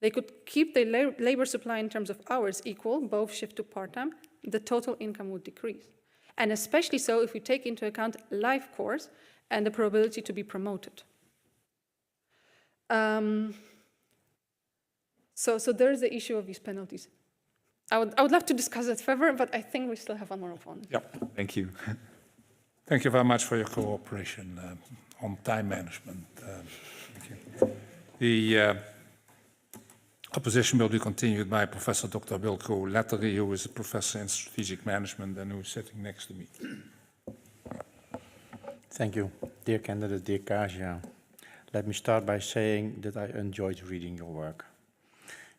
They could keep their labor supply in terms of hours equal, both shift to part-time, the total income would decrease. And especially so if we take into account life course and the probability to be promoted. So there is the issue of these penalties. I would love to discuss it further, but I think we still have one more opponent. Yep. Thank you. Thank you very much for your cooperation on time management. Thank you. The opposition will be continued by Professor Dr. Wilco Lettery, who is a professor in strategic management and who is sitting next to me. Thank you, dear candidate, dear Kasia. Let me start by saying that I enjoyed reading your work.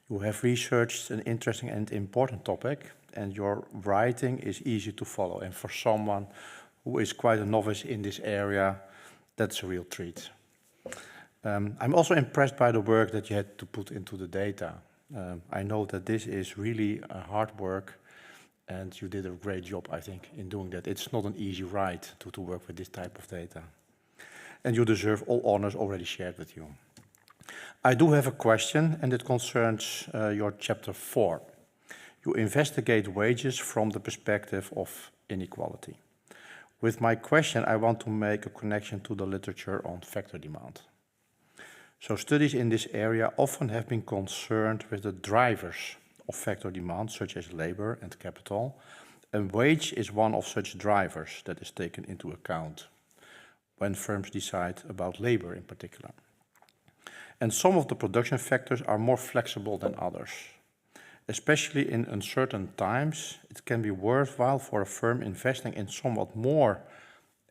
You have researched an interesting and important topic, and your writing is easy to follow. And for someone who is quite a novice in this area, that's a real treat. I'm also impressed by the work that you had to put into the data. I know that this is really hard work, and you did a great job, I think, in doing that. It's not an easy ride to work with this type of data. And you deserve all honors already shared with you. I do have a question, and it concerns your chapter 4. You investigate wages from the perspective of inequality. With my question, I want to make a connection to the literature on factor demand. So studies in this area often have been concerned with the drivers of factor demand, such as labor and capital, and wage is one of such drivers that is taken into account when firms decide about labor in particular. And some of the production factors are more flexible than others. Especially in uncertain times, it can be worthwhile for a firm investing in somewhat more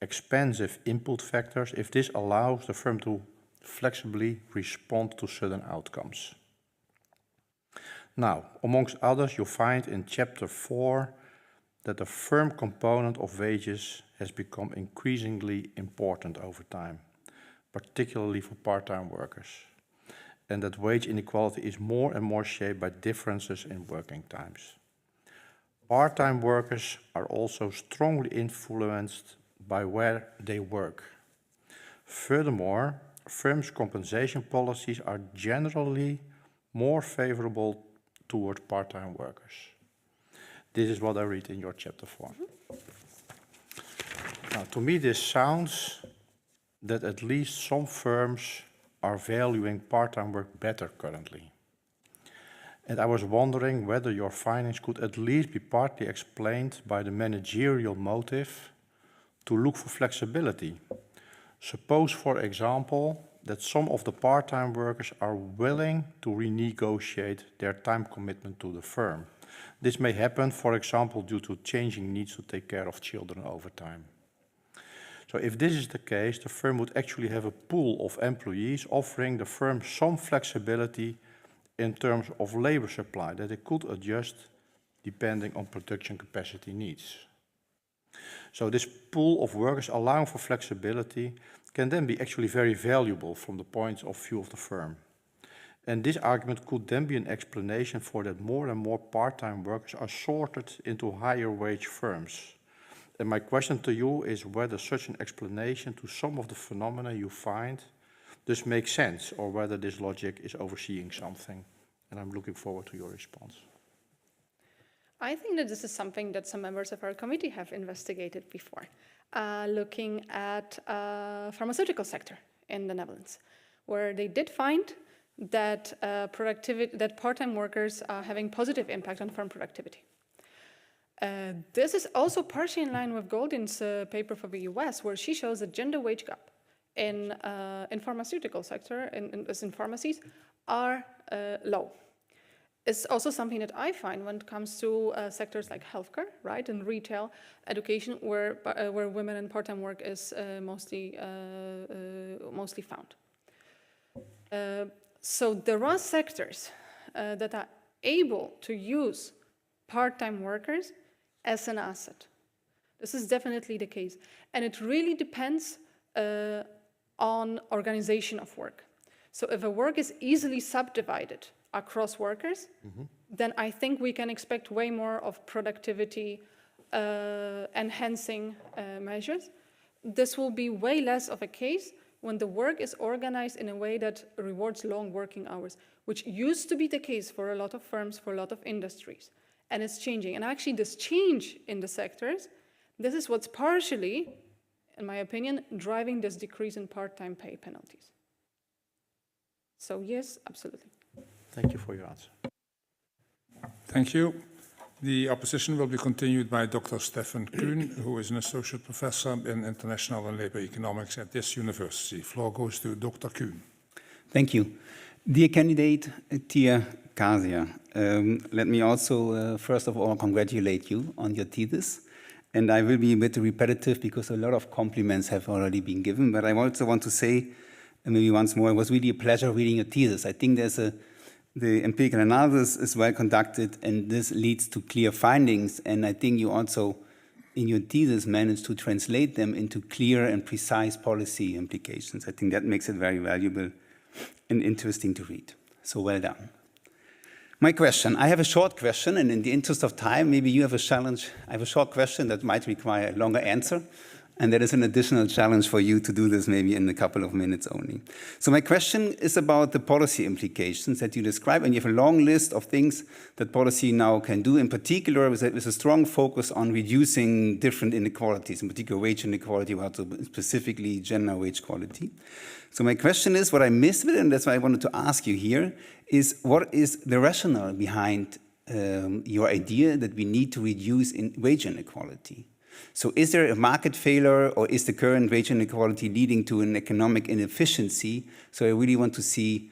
expensive input factors if this allows the firm to flexibly respond to sudden outcomes. Now, amongst others, you find in chapter 4 that the firm component of wages has become increasingly important over time, particularly for part-time workers, and that wage inequality is more and more shaped by differences in working times. Part-time workers are also strongly influenced by where they work. Furthermore, firms' compensation policies are generally more favorable toward part-time workers. This is what I read in your chapter 4. Now, to me, this sounds that at least some firms are valuing part-time work better currently. And I was wondering whether your findings could at least be partly explained by the managerial motive to look for flexibility. Suppose, for example, that some of the part-time workers are willing to renegotiate their time commitment to the firm. This may happen, for example, due to changing needs to take care of children over time. So if this is the case, the firm would actually have a pool of employees offering the firm some flexibility in terms of labor supply that it could adjust depending on production capacity needs. So this pool of workers allowing for flexibility can then be actually very valuable from the point of view of the firm. And this argument could then be an explanation for that more and more part-time workers are sorted into higher wage firms. And my question to you is whether such an explanation to some of the phenomena you find does make sense, or whether this logic is overseeing something. And I'm looking forward to your response. I think that this is something that some members of our committee have investigated before, looking at pharmaceutical sector in the Netherlands, where they did find that that part-time workers are having positive impact on firm productivity. This is also partially in line with Goldin's paper for the US, where she shows the gender wage gap in pharmaceutical sector, in pharmacies, are low. It's also something that I find when it comes to sectors like healthcare, right, and retail, education, where women and part-time work is mostly found. So there are sectors that are able to use part-time workers as an asset. This is definitely the case. And it really depends on organization of work. So if a work is easily subdivided across workers, then I think we can expect way more of productivity enhancing measures. This will be way less of a case when the work is organized in a way that rewards long working hours, which used to be the case for a lot of firms, for a lot of industries. And it's changing. And actually this change in the sectors, this is what's partially, in my opinion, driving this decrease in part-time pay penalties. So yes, absolutely. Thank you for your answer. Thank you. The opposition will be continued by Dr. Stefan Kuhn, who is an associate professor in international and labor economics at this university. Floor goes to Dr. Kuhn. Thank you. Dear candidate, dear Kasia, let me also, first of all, congratulate you on your thesis. And I will be a bit repetitive because a lot of compliments have already been given. But I also want to say, maybe once more, it was really a pleasure reading your thesis. I think the empirical analysis is well conducted, and this leads to clear findings. And I think you also, in your thesis, managed to translate them into clear and precise policy implications. I think that makes it very valuable and interesting to read. So well done. My question, I have a short question, and in the interest of time, maybe you have a challenge. I have a short question that might require a longer answer. And there is an additional challenge for you to do this maybe in a couple of minutes only. So my question is about the policy implications that you describe, and you have a long list of things that policy now can do, in particular with a strong focus on reducing different inequalities, in particular wage inequality, but also specifically gender wage equality. So my question is, what I missed with it, and that's why I wanted to ask you here, is what is the rationale behind your idea that we need to reduce wage inequality? So is there a market failure, or is the current wage inequality leading to an economic inefficiency? So I really want to see,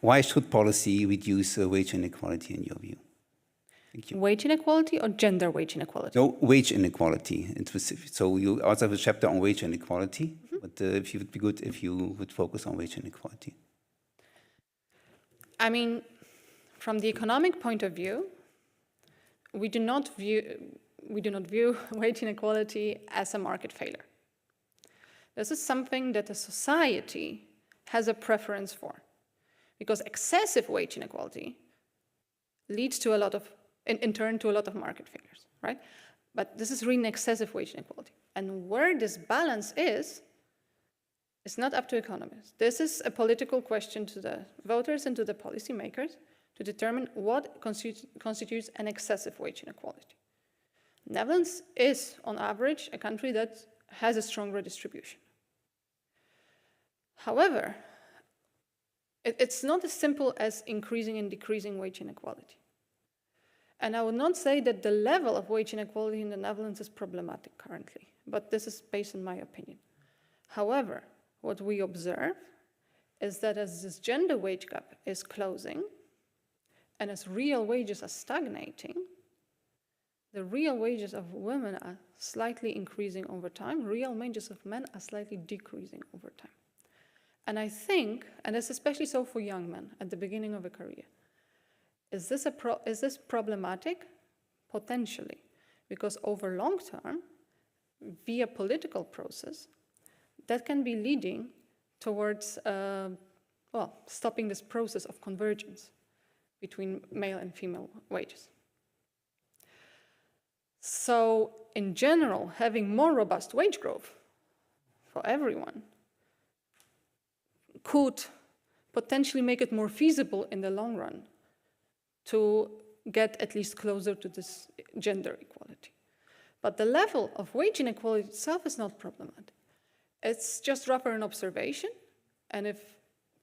why should policy reduce wage inequality in your view? Thank you. Wage inequality or gender wage inequality? No, wage inequality in specific. So you also have a chapter on wage inequality, but if it would be good if you would focus on wage inequality. I mean, from the economic point of view, we do not view wage inequality as a market failure. This is something that a society has a preference for, because excessive wage inequality leads to a lot of, in turn, to a lot of market failures, right? But this is really an excessive wage inequality. And where this balance is, it's not up to economists. This is a political question to the voters and to the policymakers to determine what constitutes an excessive wage inequality. Netherlands is, on average, a country that has a strong redistribution. However, it's not as simple as increasing and decreasing wage inequality. And I would not say that the level of wage inequality in the Netherlands is problematic currently, but this is based on my opinion. However, what we observe is that as this gender wage gap is closing, and as real wages are stagnating, the real wages of women are slightly increasing over time, real wages of men are slightly decreasing over time. And I think, and it's especially so for young men at the beginning of a career, is this problematic? Potentially, because over long term, via political process, that can be leading towards stopping this process of convergence between male and female wages. So in general, having more robust wage growth for everyone could potentially make it more feasible in the long run to get at least closer to this gender equality. But the level of wage inequality itself is not problematic. It's just rather an observation, and if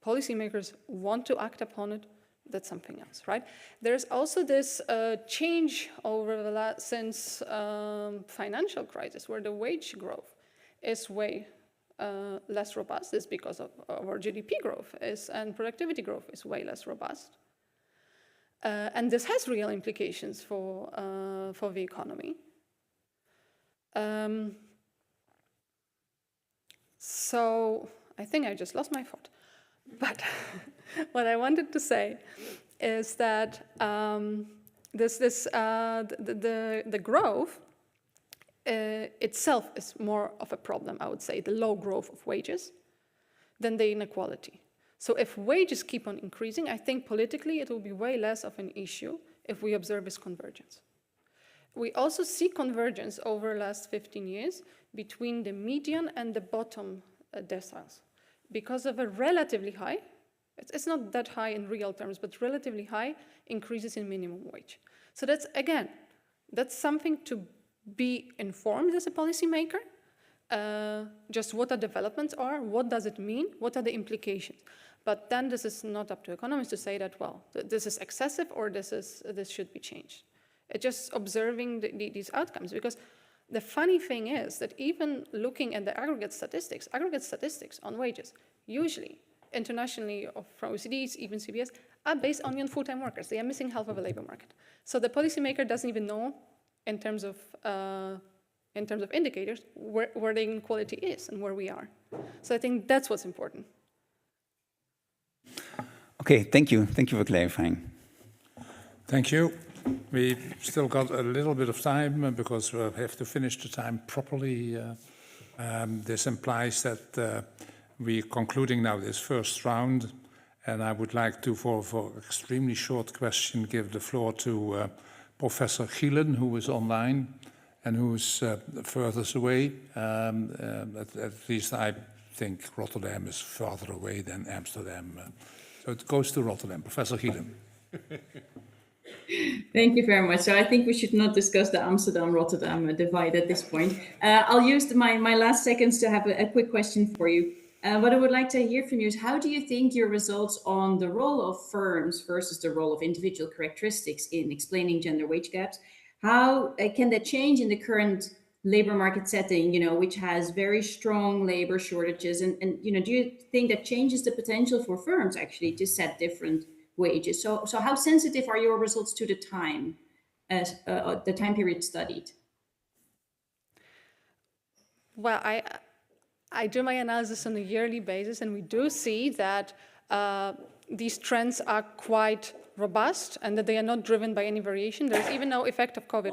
policymakers want to act upon it, that's something else, right? There's also this change over since financial crisis, where the wage growth is way less robust. It's because of our GDP growth and productivity growth is way less robust. And this has real implications for the economy. So I think I just lost my thought. But what I wanted to say is that the growth itself is more of a problem, I would say, the low growth of wages, than the inequality. So if wages keep on increasing, I think politically it will be way less of an issue if we observe this convergence. We also see convergence over the last 15 years between the median and the bottom deciles, because of a relatively high, it's not that high in real terms, but relatively high increases in minimum wage. So that's, again, that's something to be informed as a policymaker, just what the developments are, what does it mean, what are the implications. But then this is not up to economists to say that, well, this is excessive or this should be changed. It's just observing these outcomes, because the funny thing is that even looking at the aggregate statistics on wages, usually internationally from OECDs, even CBS, are based only on full-time workers. They are missing half of the labor market. So the policymaker doesn't even know in terms of indicators where the inequality is and where we are. So I think that's what's important. Okay, thank you. Thank you for clarifying. Thank you. We still got a little bit of time because we have to finish the time properly. This implies that we're concluding now this first round, and I would like to, for extremely short question, give the floor to Professor Gielen, who is online, and who's furthest away. At least I think Rotterdam is farther away than Amsterdam. So it goes to Rotterdam. Professor Gielen. Thank you very much. So I think we should not discuss the Amsterdam-Rotterdam divide at this point. I'll use my last seconds to have a quick question for you. What I would like to hear from you is, how do you think your results on the role of firms versus the role of individual characteristics in explaining gender wage gaps, how can that change in the current labor market setting, which has very strong labor shortages? And do you think that changes the potential for firms actually to set different wages? So how sensitive are your results to the time, the time period studied? Well, I do my analysis on a yearly basis, and we do see that these trends are quite robust and that they are not driven by any variation. There's even no effect of COVID.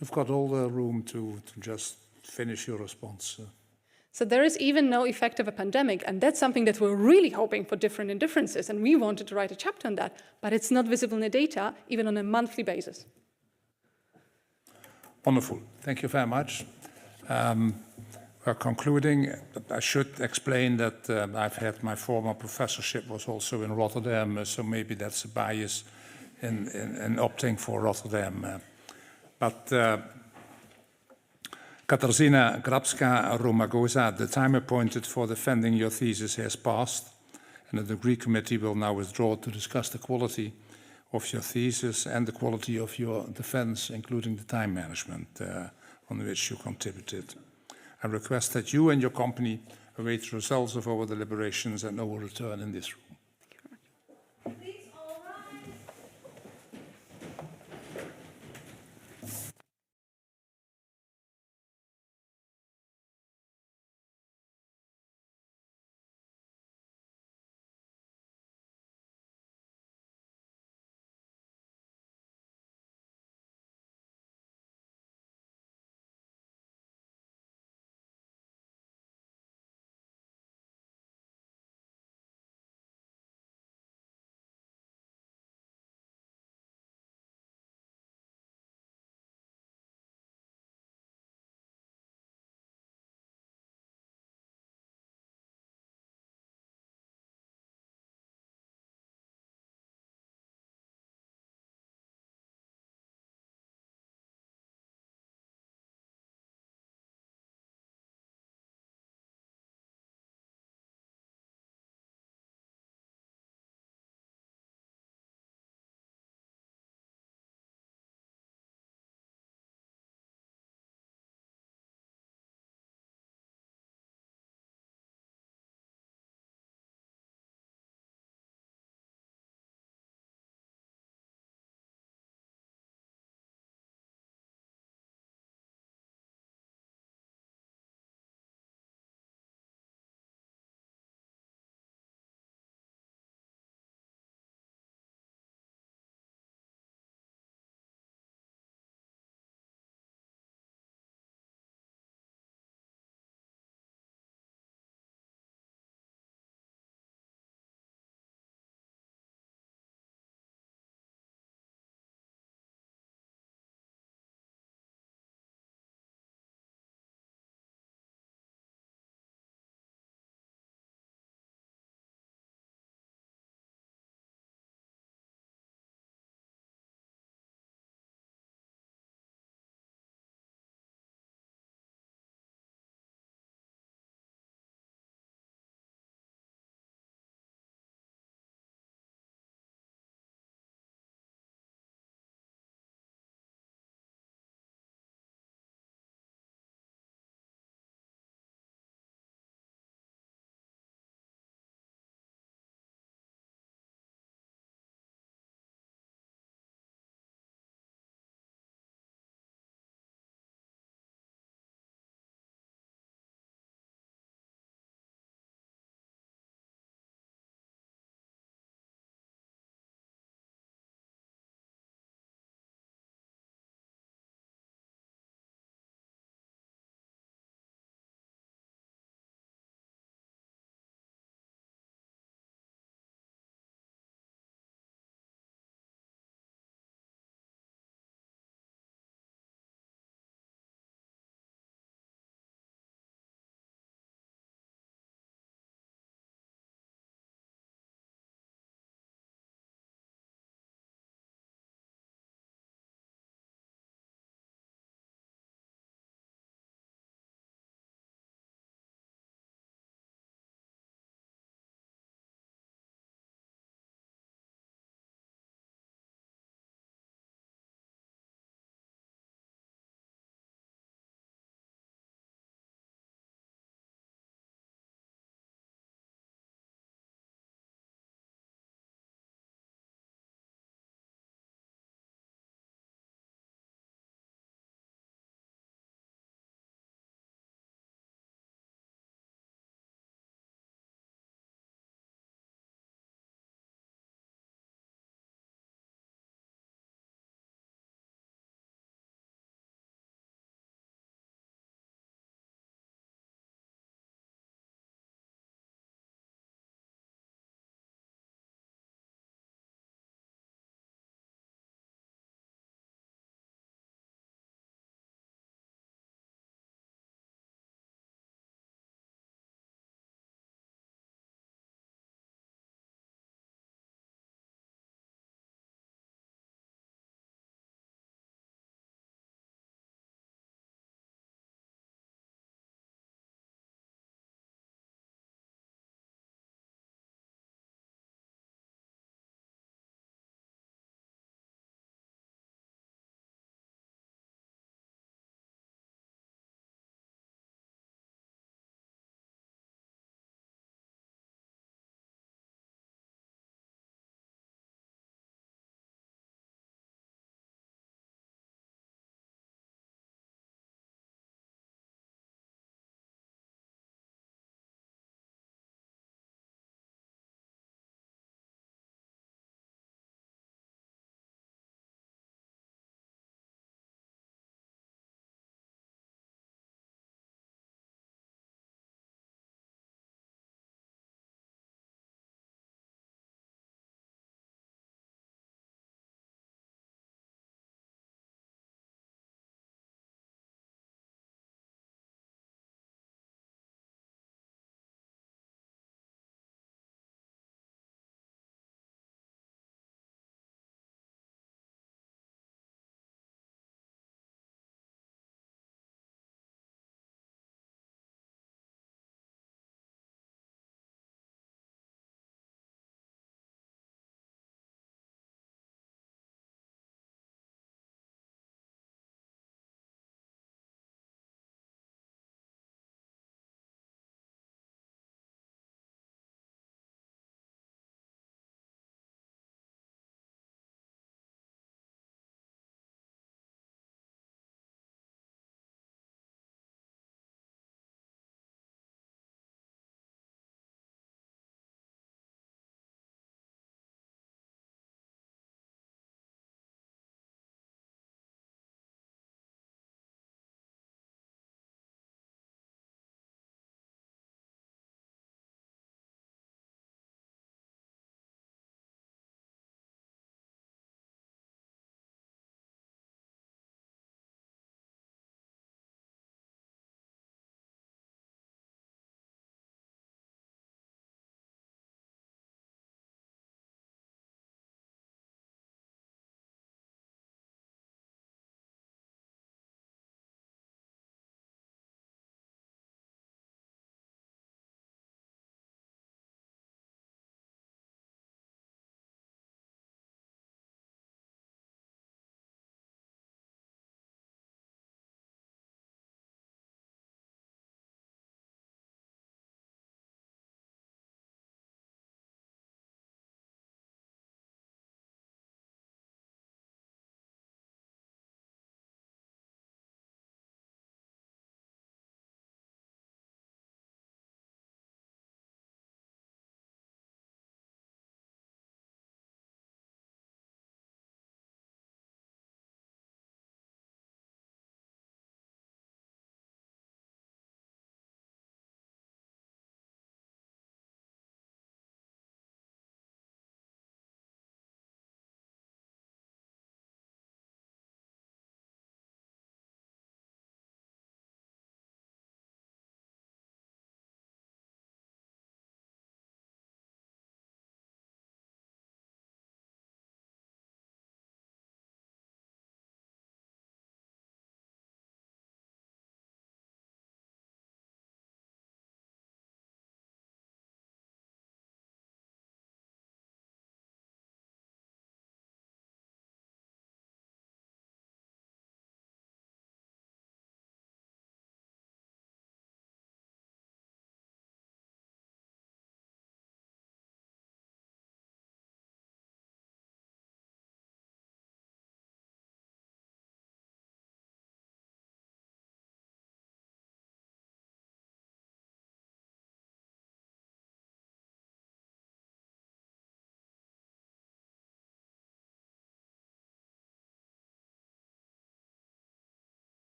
You've got all the room to just finish your response. So there is even no effect of a pandemic, and that's something that we're really hoping for different indifferences, and we wanted to write a chapter on that, but it's not visible in the data, even on a monthly basis. Wonderful. Thank you very much. We're concluding. I should explain that I've had my former professorship was also in Rotterdam, so maybe that's a bias in opting for Rotterdam. But Katarzyna Grabska-Romagosa, the time appointed for defending your thesis has passed, and the degree committee will now withdraw to discuss the quality of your thesis and the quality of your defense, including the time management on which you contributed. I request that you and your company await the results of our deliberations and our return in this room.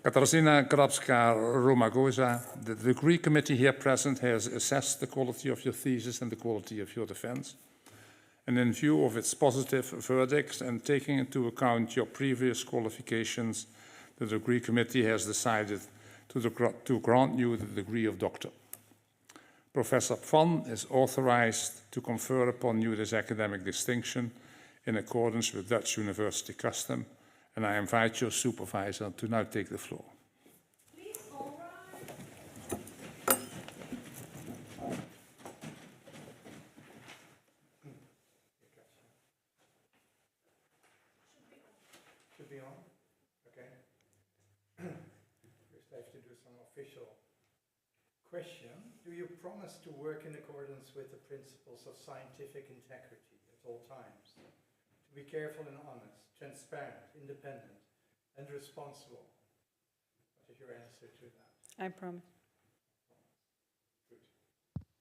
Katarzyna Grabska-Romagosa, the degree committee here present has assessed the quality of your thesis and the quality of your defense. And in view of its positive verdicts and taking into account your previous qualifications, the degree committee has decided to grant you the degree of doctor. Professor Pfan is authorized to confer upon you this academic distinction in accordance with Dutch university custom, and I invite your supervisor to now take the floor. Please, all rise. Should be on? Okay. First I have to do some official question. Do you promise to work in accordance with the principles of scientific integrity at all times? To be careful and honest, transparent, independent, and responsible? What is your answer to that? I promise. Good.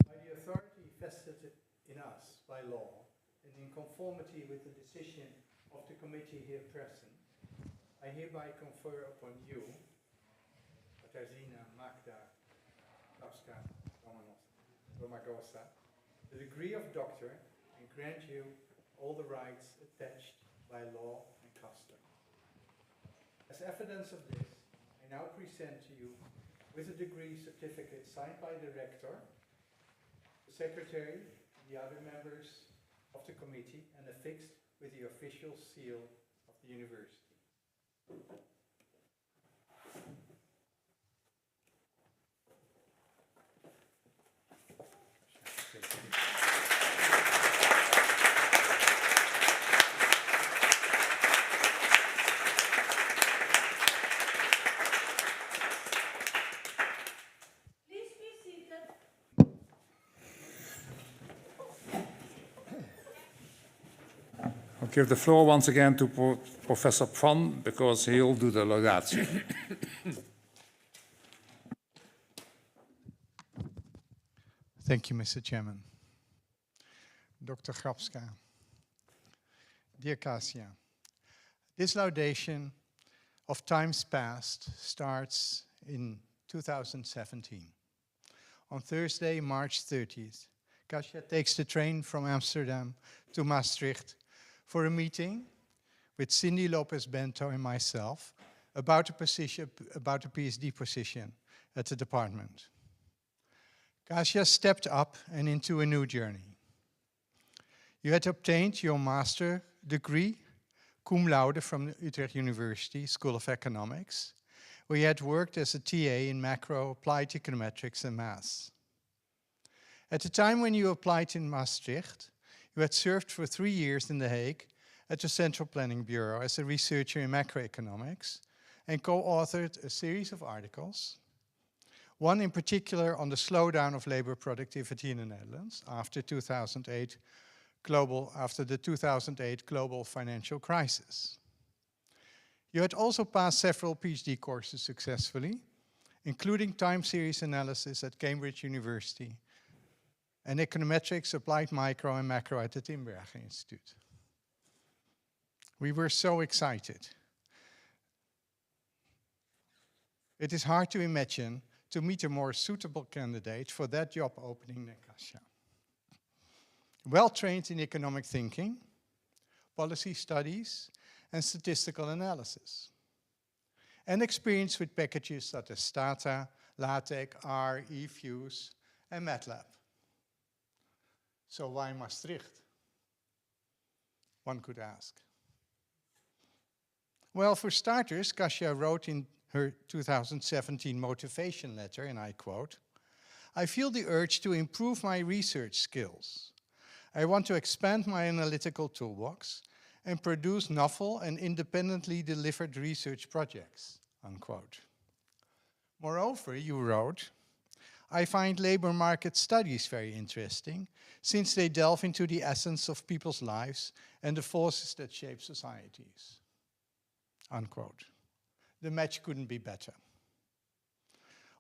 By the authority vested in us by law, and in conformity with the decision of the committee here present, I hereby confer upon you, Katarzyna Magda Grabska-Romagosa, the degree of doctor, and grant you all the rights attached by law and custom. As evidence of this, I now present to you with a degree certificate signed by the rector, the secretary, and the other members of the committee, and affixed with the official seal of the university. Please be seated. I'll give the floor once again to Professor Pfan, because he'll do the laudatio. Thank you, Mr. Chairman. Dr. Grabska, dear Kasia, this laudation of times past starts in 2017. On Thursday, March 30th, Kasia takes the train from Amsterdam to Maastricht for a meeting with Cindy Lopez-Bento and myself about a PhD position at the department. Kasia stepped up and into a new journey. You had obtained your master degree, cum laude, from the Utrecht University School of Economics, where you had worked as a TA in macro, applied econometrics and maths. At the time when you applied in Maastricht, you had served for 3 years in The Hague at the Central Planning Bureau as a researcher in macroeconomics and co-authored a series of articles, one in particular on the slowdown of labor productivity in the Netherlands after the 2008 global financial crisis. You had also passed several PhD courses successfully, including time series analysis at Cambridge University and econometrics, applied micro and macro at the Tinbergen Institute. We were so excited. It is hard to imagine to meet a more suitable candidate for that job opening than Kasia. Well trained in economic thinking, policy studies, and statistical analysis, and experience with packages such as Stata, LaTeX, R, eFuse, and MATLAB. So why Maastricht? One could ask. Well, for starters, Kasia wrote in her 2017 motivation letter, and I quote, I feel the urge to improve my research skills. I want to expand my analytical toolbox and produce novel and independently delivered research projects, unquote. Moreover, you wrote, I find labor market studies very interesting since they delve into the essence of people's lives and the forces that shape societies, unquote. The match couldn't be better.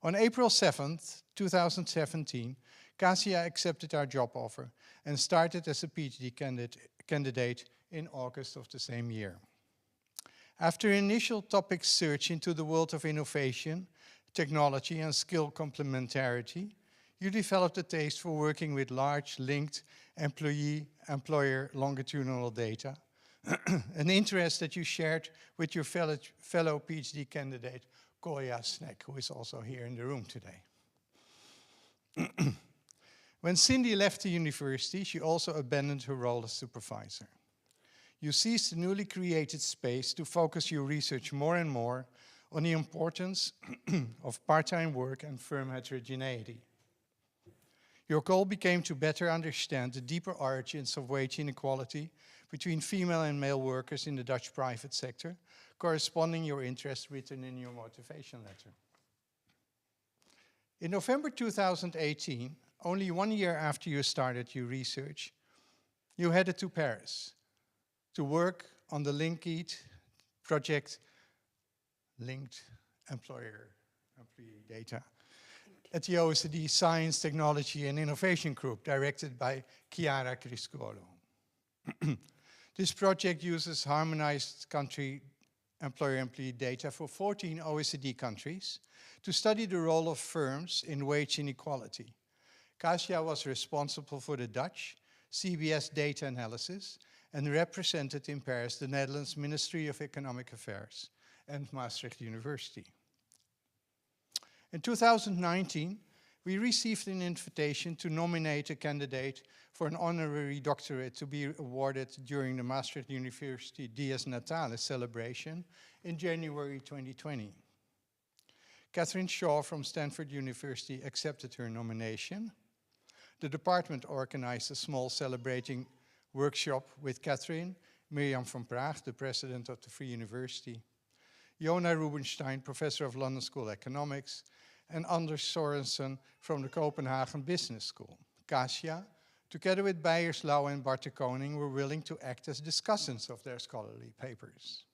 On April 7th, 2017, Kasia accepted our job offer and started as a PhD candidate in August of the same year. After initial topic search into the world of innovation, technology and skill complementarity, you developed a taste for working with large linked employer longitudinal data, an interest that you shared with your fellow PhD candidate, Koya Snek, who is also here in the room today. When Cindy left the university, she also abandoned her role as supervisor. You seized the newly created space to focus your research more and more on the importance of part-time work and firm heterogeneity. Your goal became to better understand the deeper origins of wage inequality between female and male workers in the Dutch private sector, corresponding your interest written in your motivation letter. In November 2018, only 1 year after you started your research, you headed to Paris to work on the LINKED project, linked employee data, at the OECD Science, Technology and Innovation Group, directed by Chiara Criscuolo. This project uses harmonized country employer-employee data for 14 OECD countries to study the role of firms in wage inequality. Kasia was responsible for the Dutch CBS data analysis and represented in Paris the Netherlands Ministry of Economic Affairs and Maastricht University. In 2019, we received an invitation to nominate a candidate for an honorary doctorate to be awarded during the Maastricht University Dies Natalis celebration in January 2020. Catherine Shaw from Stanford University accepted her nomination. The department organized a small celebrating workshop with Catherine, Mirjam van Praag, the president of the Free University, Jona Rubinstein, professor of London School of Economics, and Anders Sorensen from the Copenhagen Business School. Kasia, together with Beyers Lau and Bart de Koning, were willing to act as discussants of their scholarly papers.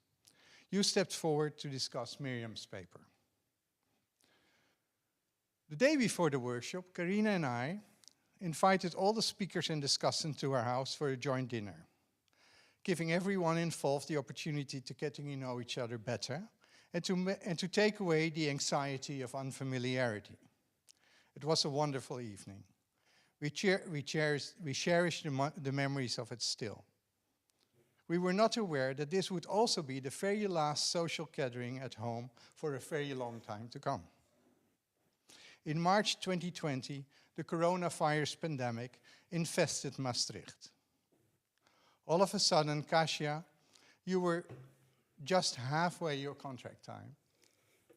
You stepped forward to discuss Miriam's paper. The day before the workshop, Karina and I invited all the speakers and discussants to our house for a joint dinner, giving everyone involved the opportunity to get to know each other better and to take away the anxiety of unfamiliarity. It was a wonderful evening. We cherish the memories of it still. We were not aware that this would also be the very last social gathering at home for a very long time to come. In March 2020, the coronavirus pandemic infested Maastricht. All of a sudden, Kasia, you were just halfway your contract time.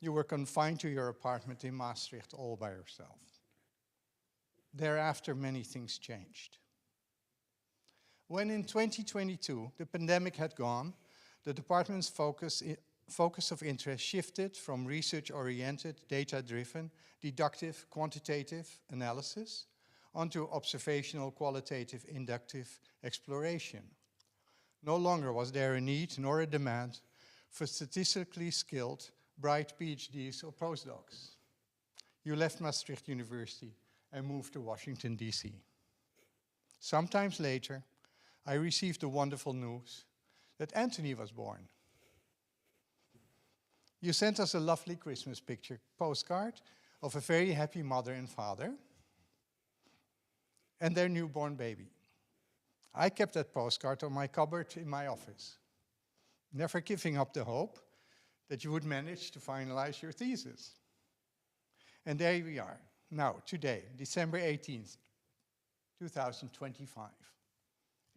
You were confined to your apartment in Maastricht all by yourself. Thereafter, many things changed. When in 2022, the pandemic had gone, the department's focus of interest shifted from research-oriented, data-driven, deductive, quantitative analysis onto observational, qualitative, inductive exploration. No longer was there a need nor a demand for statistically skilled, bright PhDs or postdocs. You left Maastricht University and moved to Washington, DC. Sometimes later, I received the wonderful news that Anthony was born. You sent us a lovely Christmas picture postcard of a very happy mother and father and their newborn baby. I kept that postcard on my cupboard in my office, never giving up the hope that you would manage to finalize your thesis. And there we are, now, today, December 18th, 2025,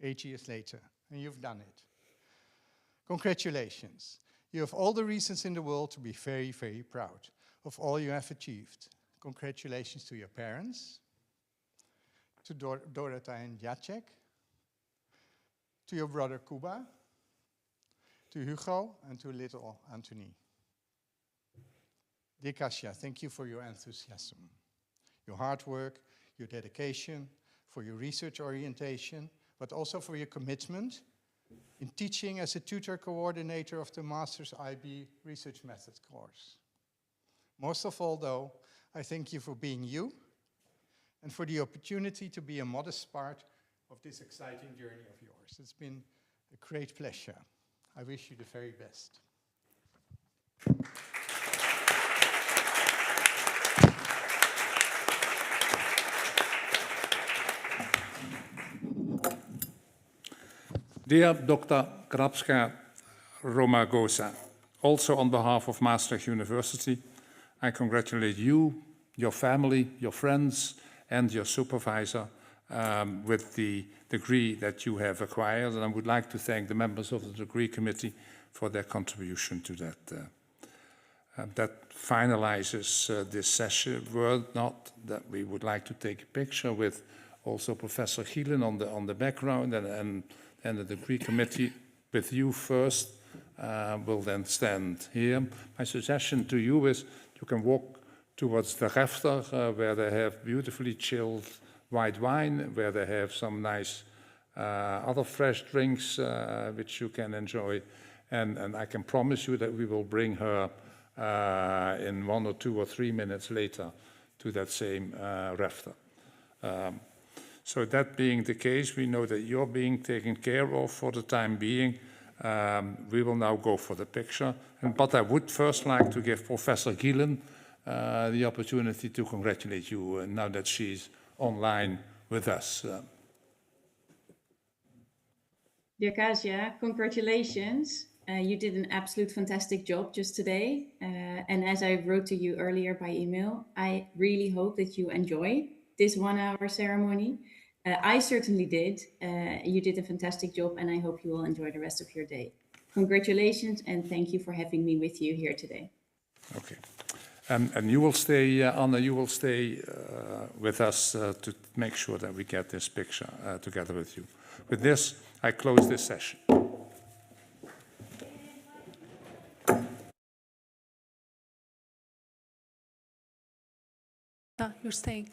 8 years later, and you've done it. Congratulations. You have all the reasons in the world to be very, very proud of all you have achieved. Congratulations to your parents, to Dorota and Jacek, to your brother Kuba, to Hugo, and to little Anthony. Dear Kasia, thank you for your enthusiasm, your hard work, your dedication, for your research orientation, but also for your commitment in teaching as a tutor coordinator of the Master's IB Research Methods course. Most of all, though, I thank you for being you and for the opportunity to be a modest part of this exciting journey of yours. It's been a great pleasure. I wish you the very best. Dear Dr. Grabska-Romagosa, also on behalf of Maastricht University, I congratulate you, your family, your friends, and your supervisor with the degree that you have acquired. And I would like to thank the members of the degree committee for their contribution to that. That finalizes this session. Were not that we would like to take a picture with also Professor Gielen on the background, and the degree committee with you first will then stand here. My suggestion to you is you can walk towards the Refter, where they have beautifully chilled white wine, where they have some nice other fresh drinks which you can enjoy. And I can promise you that we will bring her in 1 or 2 or 3 minutes later to that same Refter. So that being the case, we know that you're being taken care of for the time being. We will now go for the picture. But I would first like to give Professor Gielen the opportunity to congratulate you now that she's online with us. Dear Kasia, congratulations. You did an absolute fantastic job just today. And as I wrote to you earlier by email, I really hope that you enjoy this 1-hour ceremony. I certainly did. You did a fantastic job, and I hope you will enjoy the rest of your day. Congratulations, and thank you for having me with you here today. Okay. And you will stay, Anna, you will stay with us to make sure that we get this picture together with you. With this, I close this session. You're staying.